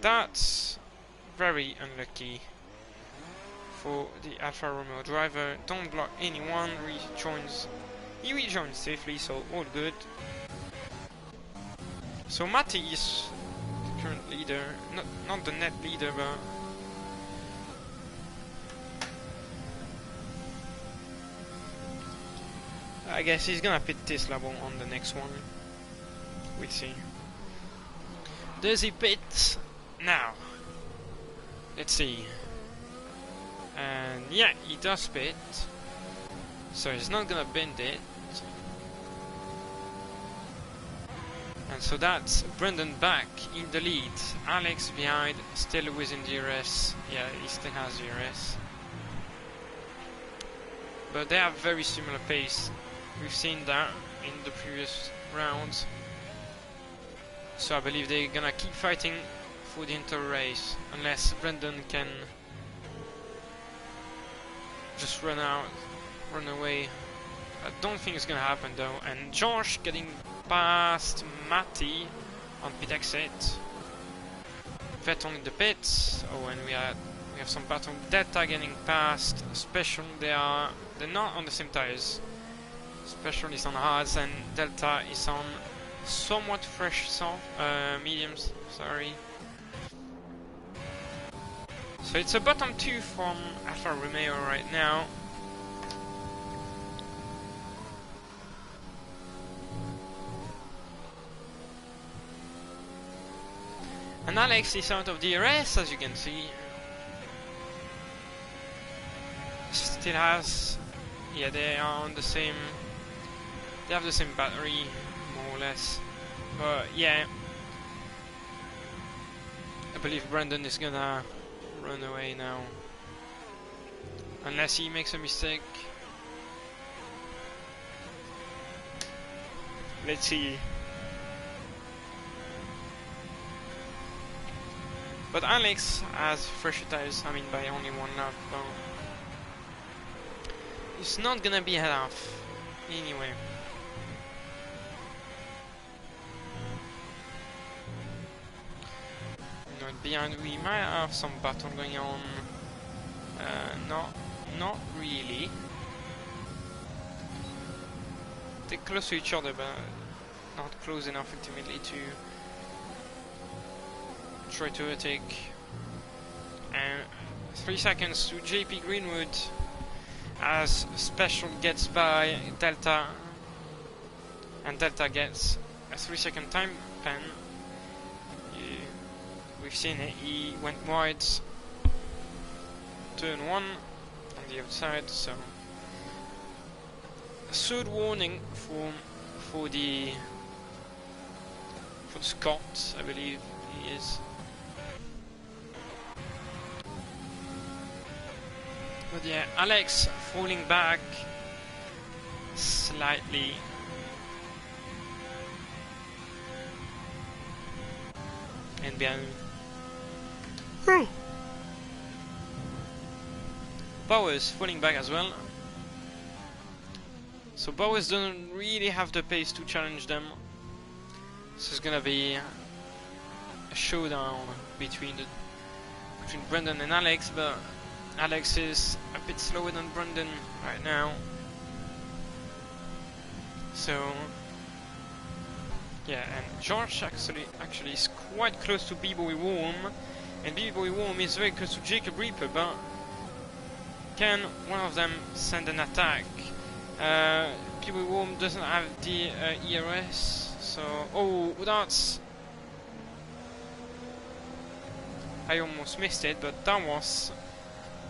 That's very unlucky for the Alfa Romeo driver. Don't block anyone, rejoins He rejoined safely, so all good. So Matti is the current leader, not the net leader, but I guess he's gonna pit Tesla on the next one. We'll see. Does he pit now? Let's see. And yeah, he does pit. So he's not gonna bend it. And so that's Brendan back in the lead. Alex behind, still within DRS. Yeah, he still has DRS. But they have very similar pace. We've seen that in the previous rounds. So I believe they're gonna keep fighting for the entire race. Unless Brendan can just run away. I don't think it's gonna happen though. And Josh getting past Matty on pit exit. Vettel in the pits. Oh, and we have some battle. Delta getting past. Special, they're not on the same tires. Special is on hards and Delta is on somewhat fresh mediums. Sorry. So it's a bottom 2 from Alfa Romeo right now. And Alex is out of DRS, as you can see. Still has, yeah, they are on the same. They have the same battery, more or less. But yeah, I believe Brandon is gonna run away now, unless he makes a mistake. Let's see. But Alex has fresher tires, I mean by only one lap, but it's not gonna be enough anyway. Behind we might have some battle going on. Not really. They're close to each other, but not close enough ultimately to try to overtake. And 3 seconds to JP Greenwood as Special gets by Delta, and Delta gets a 3-second time pen. We've seen it, he went wide turn 1 on the outside, so a third warning for the Scot, I believe he is. But yeah, Alex falling back slightly. And behind Bowers falling back as well. So Bowers doesn't really have the pace to challenge them. This is gonna be a showdown between Brendan and Alex, but Alex is a bit slower than Brendan right now. So yeah, and George actually is quite close to B-Boy Worm, and B-Boy Worm is very close to Jacob Reaper, but can one of them send an attack? B-Boy Worm doesn't have the ERS, so oh, that's, I almost missed it, but that was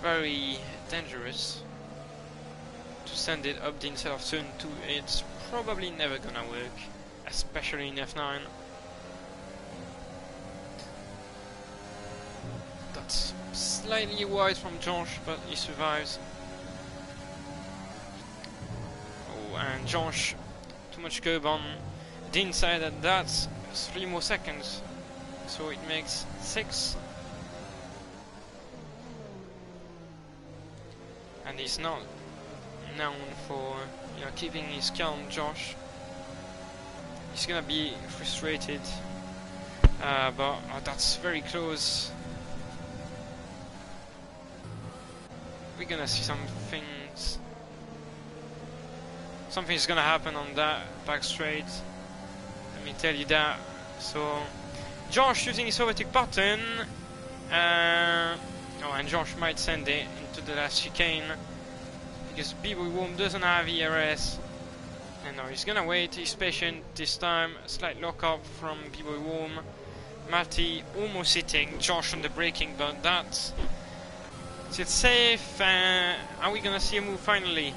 very dangerous to send it up the inside of turn 2. It's probably never gonna work, especially in F9. That's slightly wide from Josh, but he survives. Oh, and Josh, too much curb on the inside, and that's 3 more seconds, so it makes 6. And he's not known for, you know, keeping his calm, Josh. He's gonna be frustrated, but oh, that's very close. We're gonna see some things Something's gonna happen on that back straight. Let me tell you that. So, Josh using his overtake button. Oh, and Josh might send it into the last chicane because B-Boy Worm doesn't have ERS. And no, he's gonna wait. He's patient this time. A slight lock up from B-Boy Worm. Matty almost hitting Josh on the braking, but that's it safe. Are we gonna see a move finally?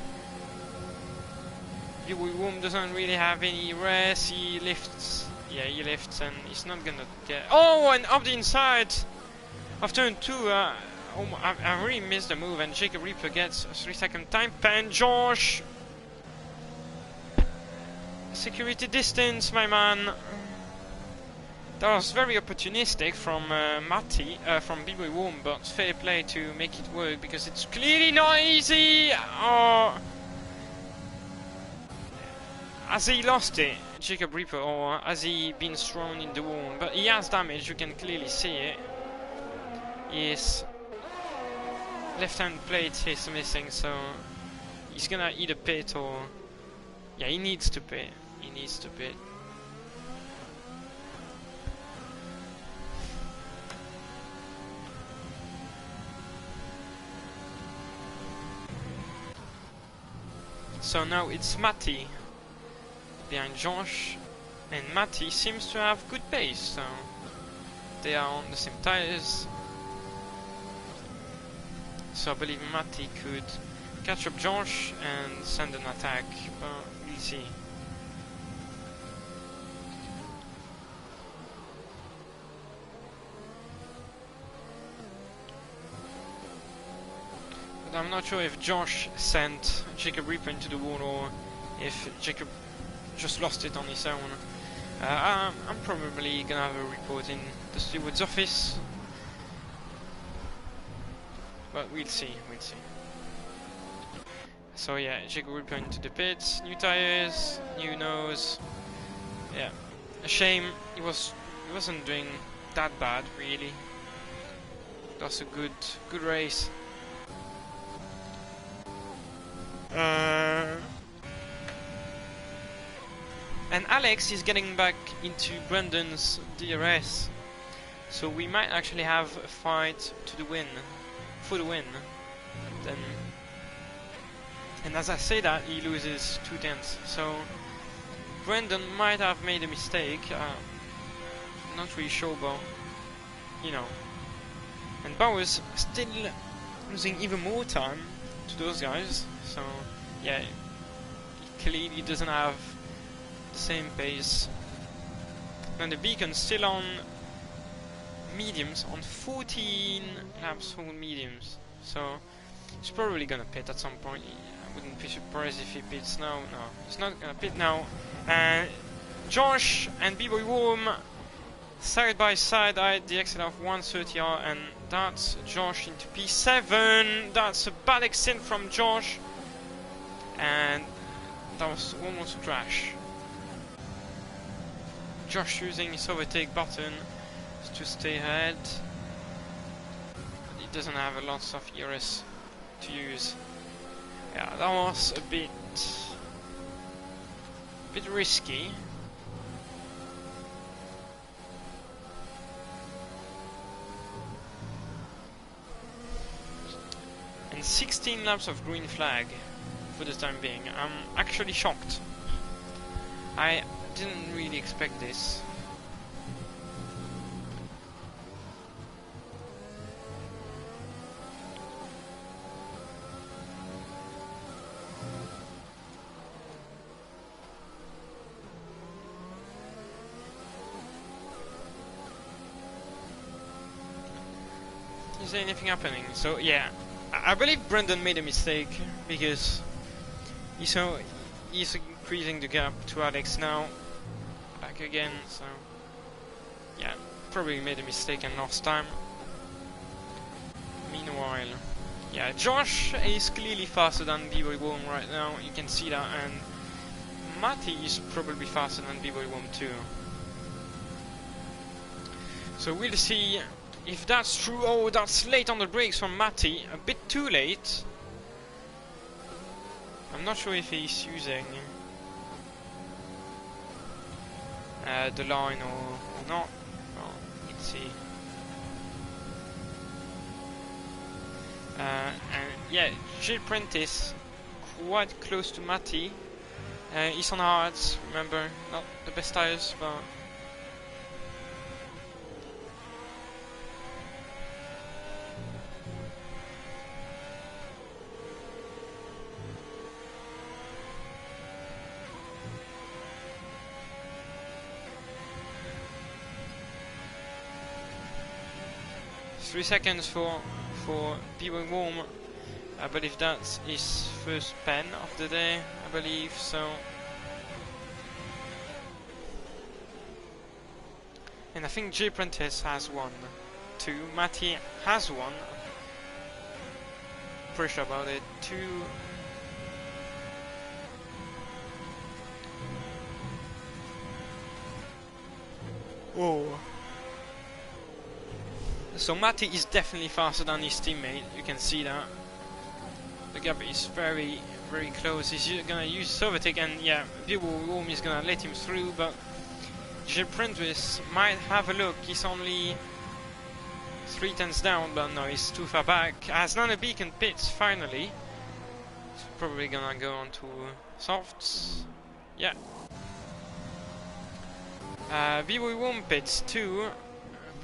B-Boy Worm doesn't really have any rest. He lifts. Yeah, he lifts and he's not gonna get... Oh, and up the inside of turn 2. I really missed the move, and Jacob Reaper gets a 3-second time pen. Josh! Security distance, my man. That was very opportunistic from Matty, from B-Boy Worm, but fair play to make it work because it's clearly not easy. Oh. Has he lost it, Jacob Reaper, or has he been thrown in the wall? But he has damage, you can clearly see it. His left hand plate is missing, so he's gonna either pit or... Yeah, he needs to pit. He needs to pit. So now it's Matty behind Josh, and Matty seems to have good pace, so they are on the same tires. So I believe Matty could catch up Josh and send an attack, but we'll see. But I'm not sure if Josh sent Jacob Reaper into the wall or if Jacob just lost it on his own. I'm probably gonna have a report in the steward's office, but we'll see, we'll see. So yeah, Jacob Reaper into the pits, new tires, new nose. Yeah, a shame. He wasn't doing that bad really. That's a good race. And Alex is getting back into Brandon's DRS, so we might actually have a fight to the win, for the win. Then, and as I say that, he loses 2 tenths. So Brandon might have made a mistake. Not really sure, but you know. And Bowers still losing even more time to those guys. So yeah, he clearly doesn't have the same pace. And the Beacon's still on mediums, on 14 laps for mediums. So he's probably gonna pit at some point. I wouldn't be surprised if he pits now. No, he's not gonna pit now. And Josh and B-Boy Worm side by side at the exit of 130R, and that's Josh into P7. That's a bad exit from Josh, and that was almost a crash. Josh using his overtake button to stay ahead. He doesn't have a lot of ERS to use. Yeah, that was a bit risky. And 16 laps of green flag for the time being. I'm actually shocked. I didn't really expect this. Is there anything happening? So yeah, I believe Brendan made a mistake because he's increasing the gap to Alex now. Back again, so yeah, probably made a mistake and lost time. Meanwhile, yeah, Josh is clearly faster than B-Boy Worm right now, you can see that, and Matty is probably faster than B-Boy Worm too. So we'll see if that's true. Oh, that's late on the brakes from Matty, a bit too late. I'm not sure if he's using the line or not. Well, let's see. And yeah, Gilles Prentice quite close to Matty. He's on hards, remember, not the best tires, but 3 seconds for B-Boy Warm. I believe that's his first pen of the day, I believe, so. And I think J Prentice has one too. Matty has one. Pretty sure about it. Two. Oh. So Matty is definitely faster than his teammate. You can see that. The gap is very, very close. He's gonna use his overtake, and yeah, B-Boy Warm is gonna let him through, but J Prentice might have a look. He's only 3 tenths down, but no, he's too far back. Has Nano Beacon pits finally. He's probably gonna go on to softs. Yeah. B-Boy Warm pits too.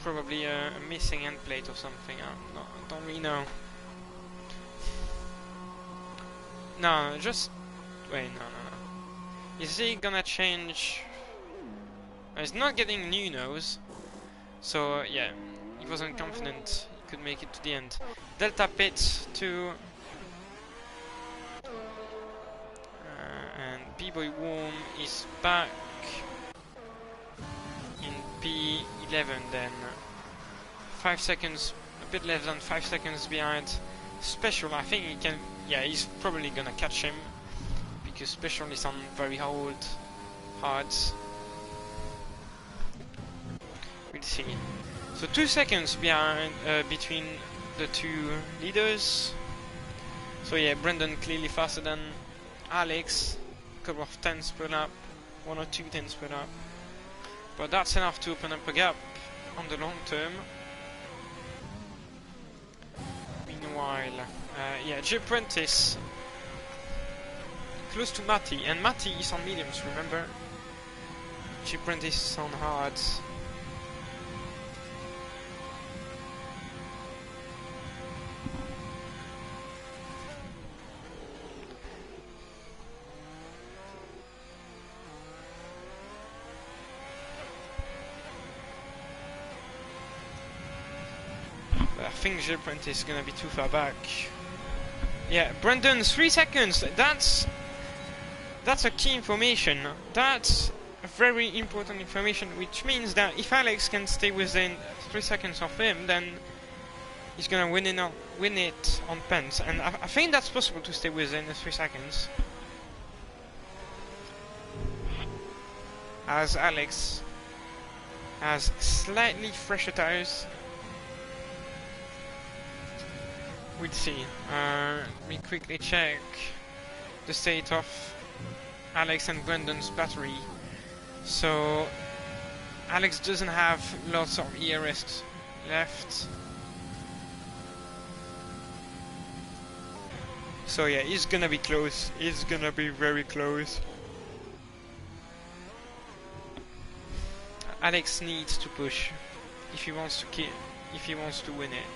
Probably a missing end plate or something. I don't really know. No, just wait. No. Is he gonna change? He's not getting new nose, so yeah, he wasn't confident he could make it to the end. Delta pit to and B-Boy Warm is back in P11 then. 5 seconds, a bit less than 5 seconds behind Special. I think he can, yeah, he's probably gonna catch him because Special is on very hards. We'll see. So 2 seconds behind between the two leaders. So yeah, Brendan clearly faster than Alex. A couple of tenths per lap, 1 or 2 tenths per lap. But that's enough to open up a gap on the long term. Meanwhile, yeah, J Prentice close to Matty, and Matty is on mediums, remember? J Prentice is on hards. I think J Prentice is gonna be too far back. Yeah, Brendan, 3 seconds. That's a key information. That's a very important information, which means that if Alex can stay within 3 seconds of him, then he's gonna win it on pens. And I think that's possible to stay within the 3 seconds, as Alex has slightly fresher tires. We'll see. Let me quickly check the state of Alex and Brendan's battery. So Alex doesn't have lots of ERS left. So yeah, he's gonna be close. He's gonna be very close. Alex needs to push if he wants to win it.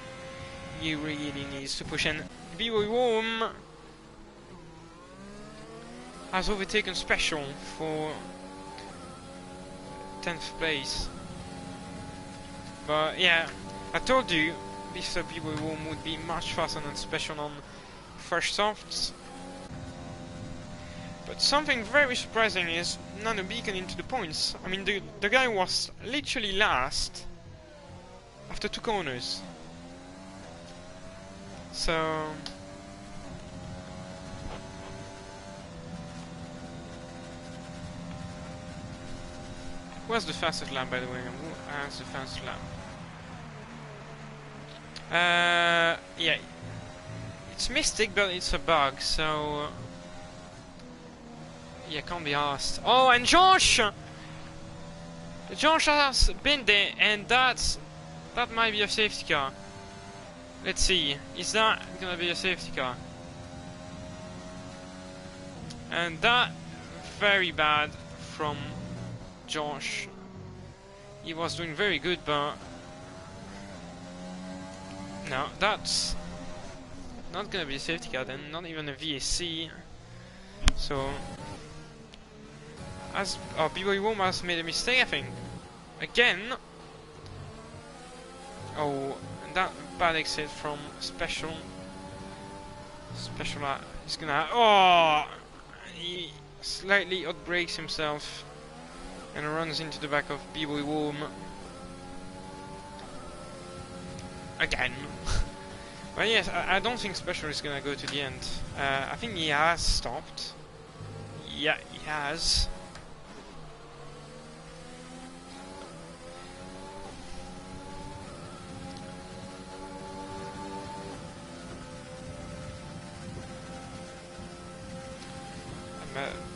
He really needs to push, and B-Boy Warm has overtaken Special for 10th place. But yeah, I told you Mr. B-Boy Warm would be much faster than Special on fresh softs. But something very surprising is Nano Beacon into the points. I mean, the guy was literally last after 2 corners. So what's the fastest lap, by the way? Who has the fastest lap? Yeah, it's Mystic, but it's a bug. So Yeah, can't be asked. Oh, and Josh! Josh has been there, and that might be a safety car. Let's see. Is that gonna be a safety car? And that very bad from Josh. He was doing very good, but no, that's not gonna be a safety car then, not even a VSC. So as B-Boy Wom has made a mistake, I think. Again. Oh, and that bad exit from Special. Special is gonna. Oh! He slightly outbrakes himself and runs into the back of B-Boy Wom. Again. But yes, I don't think Special is gonna go to the end. I think he has stopped. Yeah, he has.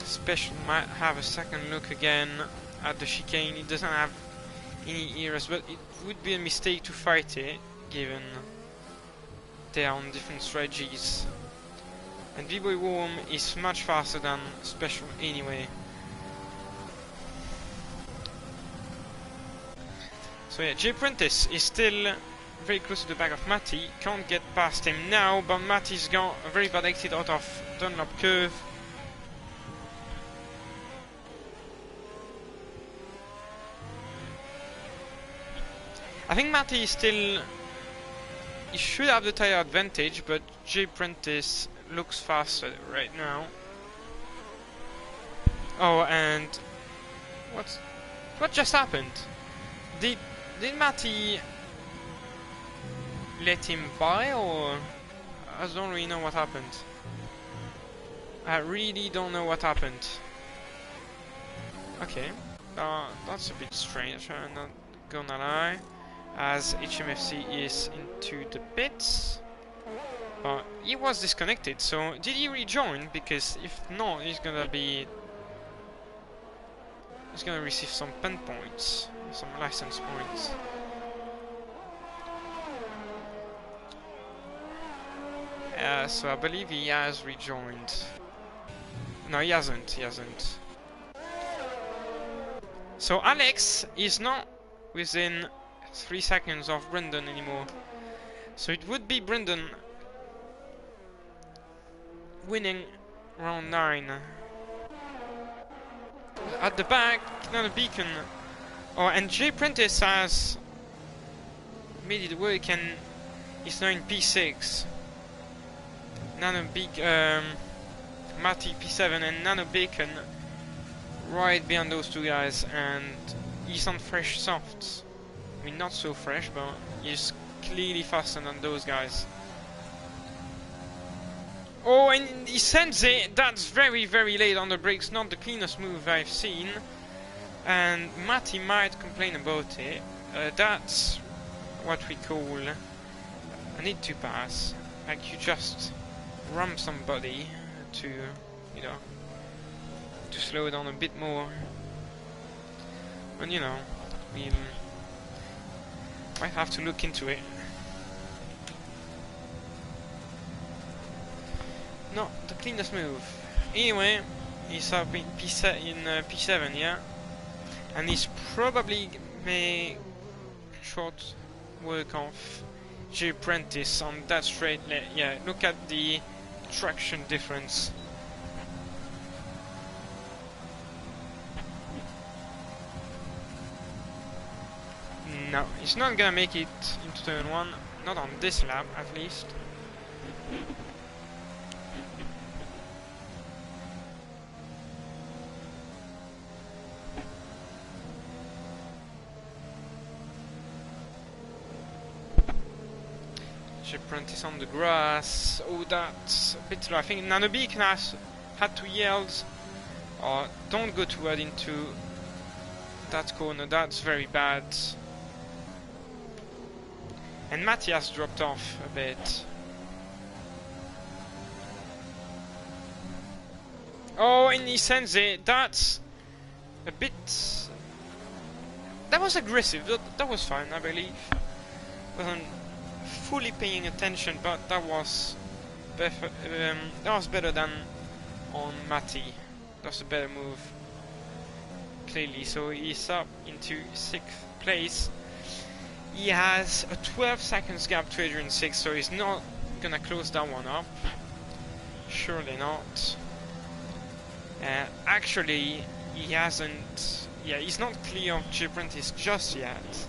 Special might have a second look again at the chicane. It doesn't have any errors, but it would be a mistake to fight it, given they are on different strategies. And B-Boy Wom is much faster than Special anyway. So yeah, J Prentice is still very close to the back of Matty. Can't get past him now, but Matty's got a very bad exit out of Dunlop curve. I think Matty is still... He should have the tire advantage, but J Prentice looks faster right now. Oh, and... What just happened? Did Matty let him by, or... I don't really know what happened. I really don't know what happened. Okay. That's a bit strange, I'm not gonna lie. As HMFC is into the pits. He was disconnected, so did he rejoin? Because if not, he's gonna receive some pen points, some license points. So I believe he has rejoined. No, he hasn't. So Alex is not within 3 seconds of Brendan anymore. So it would be Brendan winning round 9. At the back, another beacon. Oh, and J Prentice has made it work and is now in P6. Nano Big Matty P7 and Nano Bacon right behind those two guys, and he's on fresh softs. I mean, not so fresh, but he's clearly faster than those guys. Oh, and he sends it. That's very, very late on the brakes. Not the cleanest move I've seen. And Matty might complain about it. That's what we call a need to pass. Like, you just ram somebody to, you know, to slow down a bit more. And, you know, we might have to look into it. Not the cleanest move. Anyway, he's up in P7, yeah, and he's probably may short work of J Prentice on that straight. Yeah, look at the traction difference. No, he's not gonna make it into turn 1, not on this lap at least. J Prentice on the grass. Oh, that's a bit slow. I think Nanobeacon has had to yield. Don't go too hard into that corner, that's very bad. And Matthias dropped off a bit. Oh, and he sends it. That's a bit... That was aggressive. That was fine, I believe. Wasn't fully paying attention, but that was better than on Matty. That's a better move, clearly. So he's up into 6th place. He has a 12 seconds gap to Adrian 6, so he's not gonna close that one up. Surely not. Actually, he hasn't. Yeah, he's not clear of Gibrantis just yet.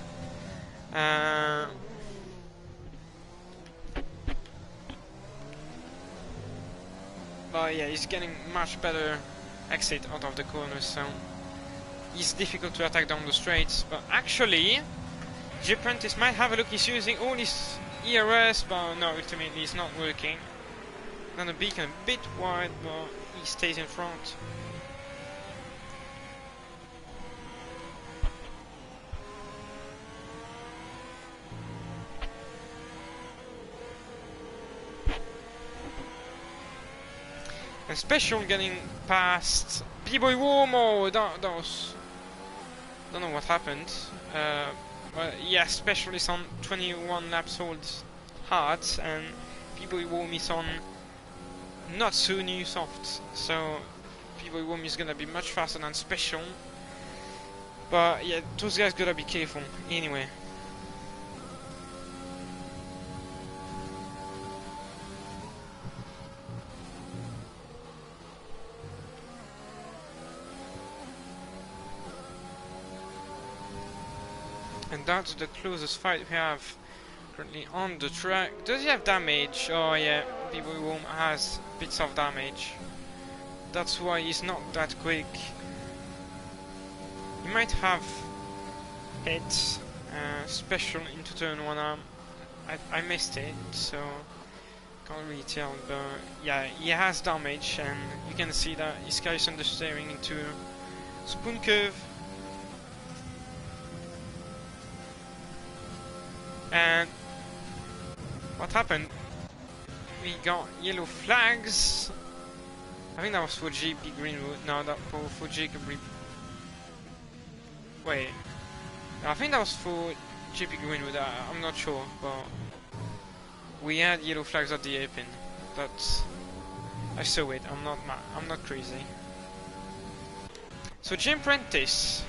But yeah, he's getting much better exit out of the corners, so it's difficult to attack down the straights. But actually, Gibrantis might have a look. He's using all his ERS, but no, ultimately it's not working. And the beacon a bit wide, but he stays in front. And Special getting past B-Boy Warmo. That was... Don't know what happened. But yeah, Special is on 21 laps holds hard, and B-Boy Warm is on not so new soft. So B-Boy Warm is gonna be much faster than Special. But yeah, those guys gotta be careful anyway. And that's the closest fight we have currently on the track. Does he have damage? Oh yeah, B-Boy Worm has bits of damage. That's why he's not that quick. He might have hit Special into turn 1 arm. I missed it, so can't really tell. But yeah, he has damage, and you can see that his car is understeering into spoon curve. And what happened? We got yellow flags. I think that was for JP Greenwood. No, that was for Jacob Wait. I think that was for JP Greenwood. I'm not sure, but we had yellow flags at the airpin. But I saw it. I'm not crazy. So Jim Prentice,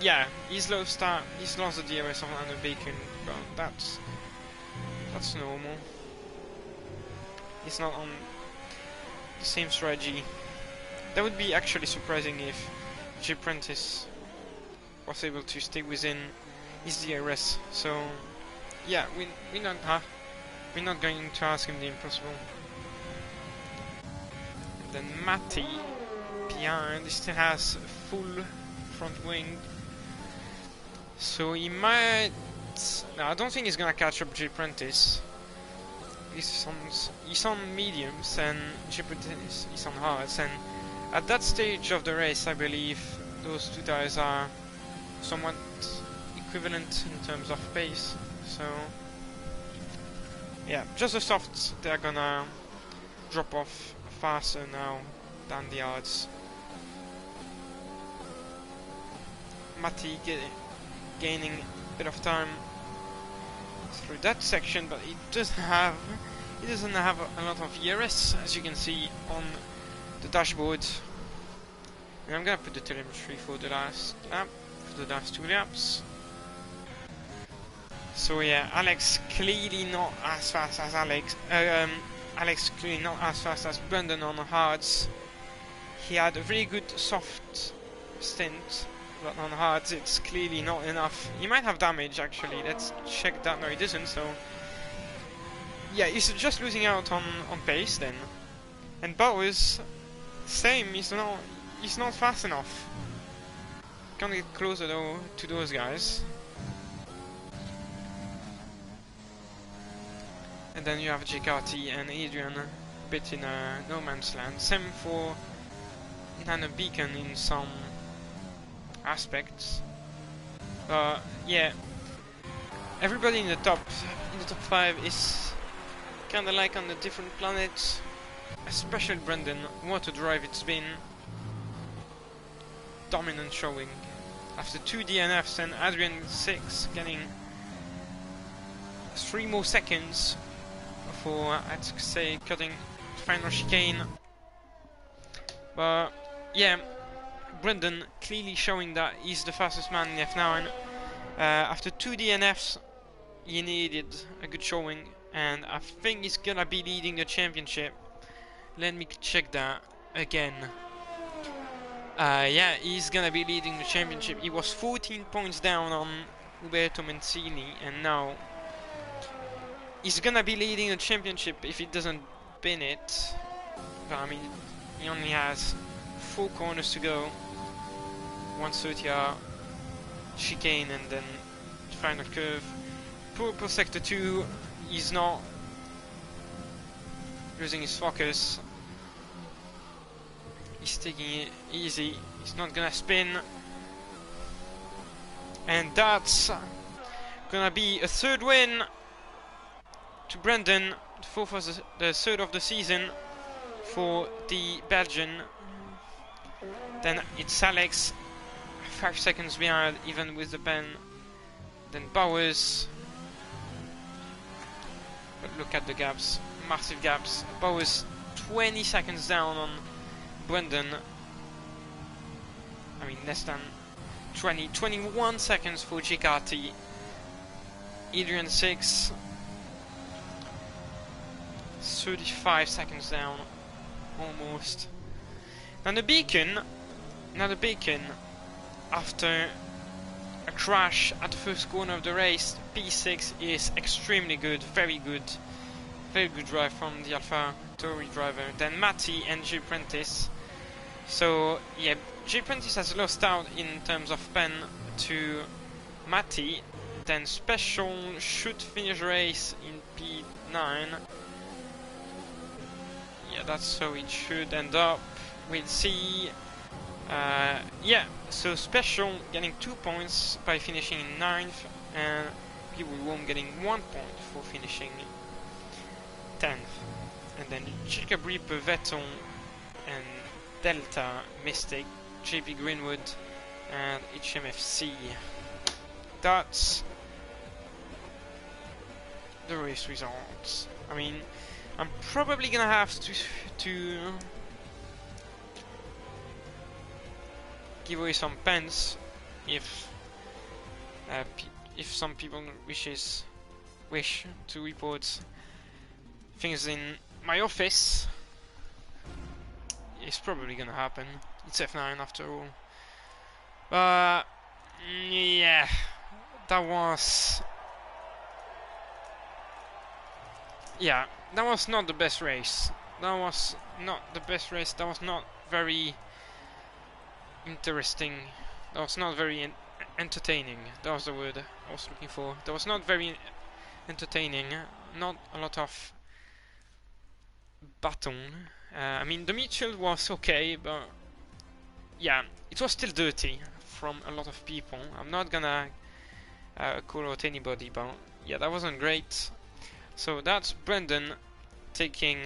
yeah, he's lost the DRS on the beacon, but that's normal. He's not on the same strategy. That would be actually surprising if Jim Prentice was able to stay within his DRS. So yeah, we're not going to ask him the impossible. And then Matty behind, he still has full front wing, so he might... No, I don't think he's gonna catch up J Prentice. He's on mediums and J Prentice is on hards, and at that stage of the race I believe those two tires are somewhat equivalent in terms of pace. So yeah, just the softs, they're gonna drop off faster now than the hards. Matty gaining a bit of time through that section, but he doesn't have a lot of ERS, as you can see on the dashboard. And I'm gonna put the telemetry for the last lap, for the last 2 laps. So yeah, Alex clearly not as fast as Alex clearly not as fast as Brandon on the hards. He had a very good soft stint, but on hards it's clearly not enough. He might have damage actually, let's check that. No, he doesn't, so yeah, he's just losing out on pace then. And Bowers, same, he's not fast enough. Can't get closer though to those guys. And then you have JKT and Adrian a bit in no man's land. Same for Nano Beacon in some aspects. Yeah, everybody in the top 5 is kinda like on a different planet. especially Brendan. What a drive it's been. Dominant showing. After 2 DNFs and Adrian 6 getting 3 more seconds for, I'd say, cutting final chicane. But yeah, Brendan clearly showing that he's the fastest man in F9. After 2 DNFs, he needed a good showing, and I think he's gonna be leading the championship. Let me check that again. Yeah, he's gonna be leading the championship. He was 14 points down on Uberto Mancini, and now he's gonna be leading the championship if he doesn't win it. But I mean, he only has 4 corners to go, 130R chicane, and then final curve. Purple sector 2, he's not losing his focus. He's taking it easy. He's not gonna spin. And that's gonna be a 3rd win to Brendan. The 4th was the 3rd of the season for the Belgian. Then it's Alex, 5 seconds behind, even with the pen. Then Bowers. But look at the gaps, massive gaps. Bowers 20 seconds down on Brendan. I mean, less than 21 seconds for GKT. Adrian 6, 35 seconds down, almost. Now the beacon, after a crash at the first corner of the race, P6 is extremely good, very good drive from the Alpha Tauri driver. Then Matty and J. Prentice. So yeah, J. Prentice has lost out in terms of pen to Matty. Then Special should finish race in P9. Yeah, that's how it should end up. We'll see. Yeah, so Special getting 2 points by finishing in 9th, and People Warm getting 1 point for finishing 10th. And then Jacob Reaper, Vettel, and Delta, Mystic, JP Greenwood, and HMFC. That's the race results. I mean, I'm probably gonna have to give away some pens if some people wish to report things in my office. It's probably gonna happen. It's F9 after all. But yeah, that was not the best race. That was not very interesting. That was not very entertaining. That was the word I was looking for. That was not very entertaining. Not a lot of baton. I mean, the Mitchell was okay, but yeah, it was still dirty from a lot of people. I'm not gonna call out anybody, but yeah, that wasn't great. So that's Brendan taking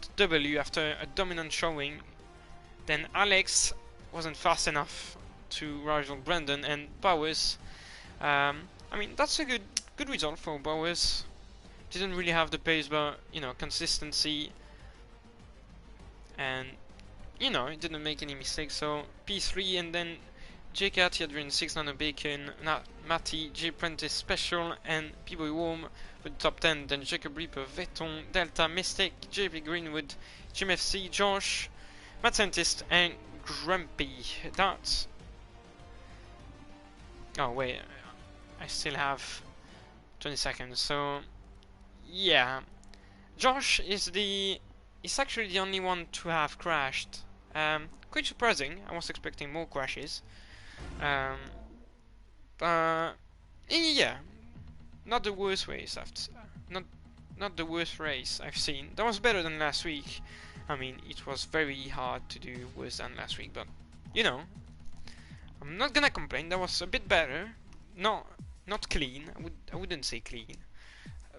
the W after a dominant showing. Then Alex wasn't fast enough to rival Brendan, and Bowers. I mean, that's a good result for Bowers. Didn't really have the pace, but you know, consistency, and you know, he didn't make any mistakes. So P3, and then JKT Adrian 6 on the Bacon, Matty, J Prentice Special, and People Warm with the top 10. Then Jacob Reaper, Vetton, Delta, Mystic, JP Greenwood, GMFC, Josh, Matt Scientist, and Grumpy. That's. Oh wait, I still have 20 seconds. So yeah, Josh is actually the only one to have crashed. Quite surprising. I was expecting more crashes. But yeah, not the worst race not the worst race I've seen. That was better than last week. I mean, it was very hard to do worse than last week, but you know, I'm not gonna complain. That was a bit better. Not clean. I wouldn't say clean,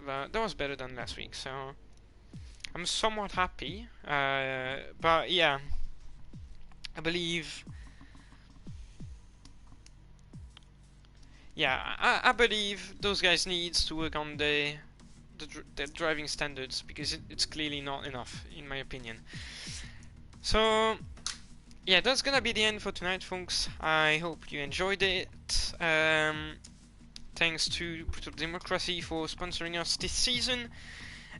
but that was better than last week. So I'm somewhat happy, but yeah, I believe. Yeah, I believe those guys needs to work on the driving standards, because it's clearly not enough, in my opinion. So yeah, that's gonna be the end for tonight, folks. I hope you enjoyed it. Thanks to Brutal Democracy for sponsoring us this season,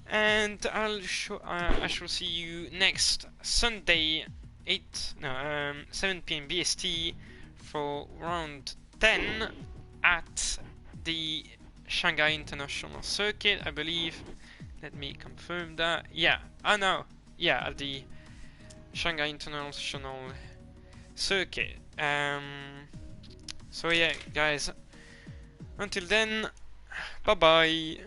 and I shall see you next Sunday, 7 p.m. BST for round 10 at the Shanghai International Circuit, I believe. Let me confirm that. Yeah, I know. Yeah, at the Shanghai International Circuit. So yeah, guys. Until then, bye bye.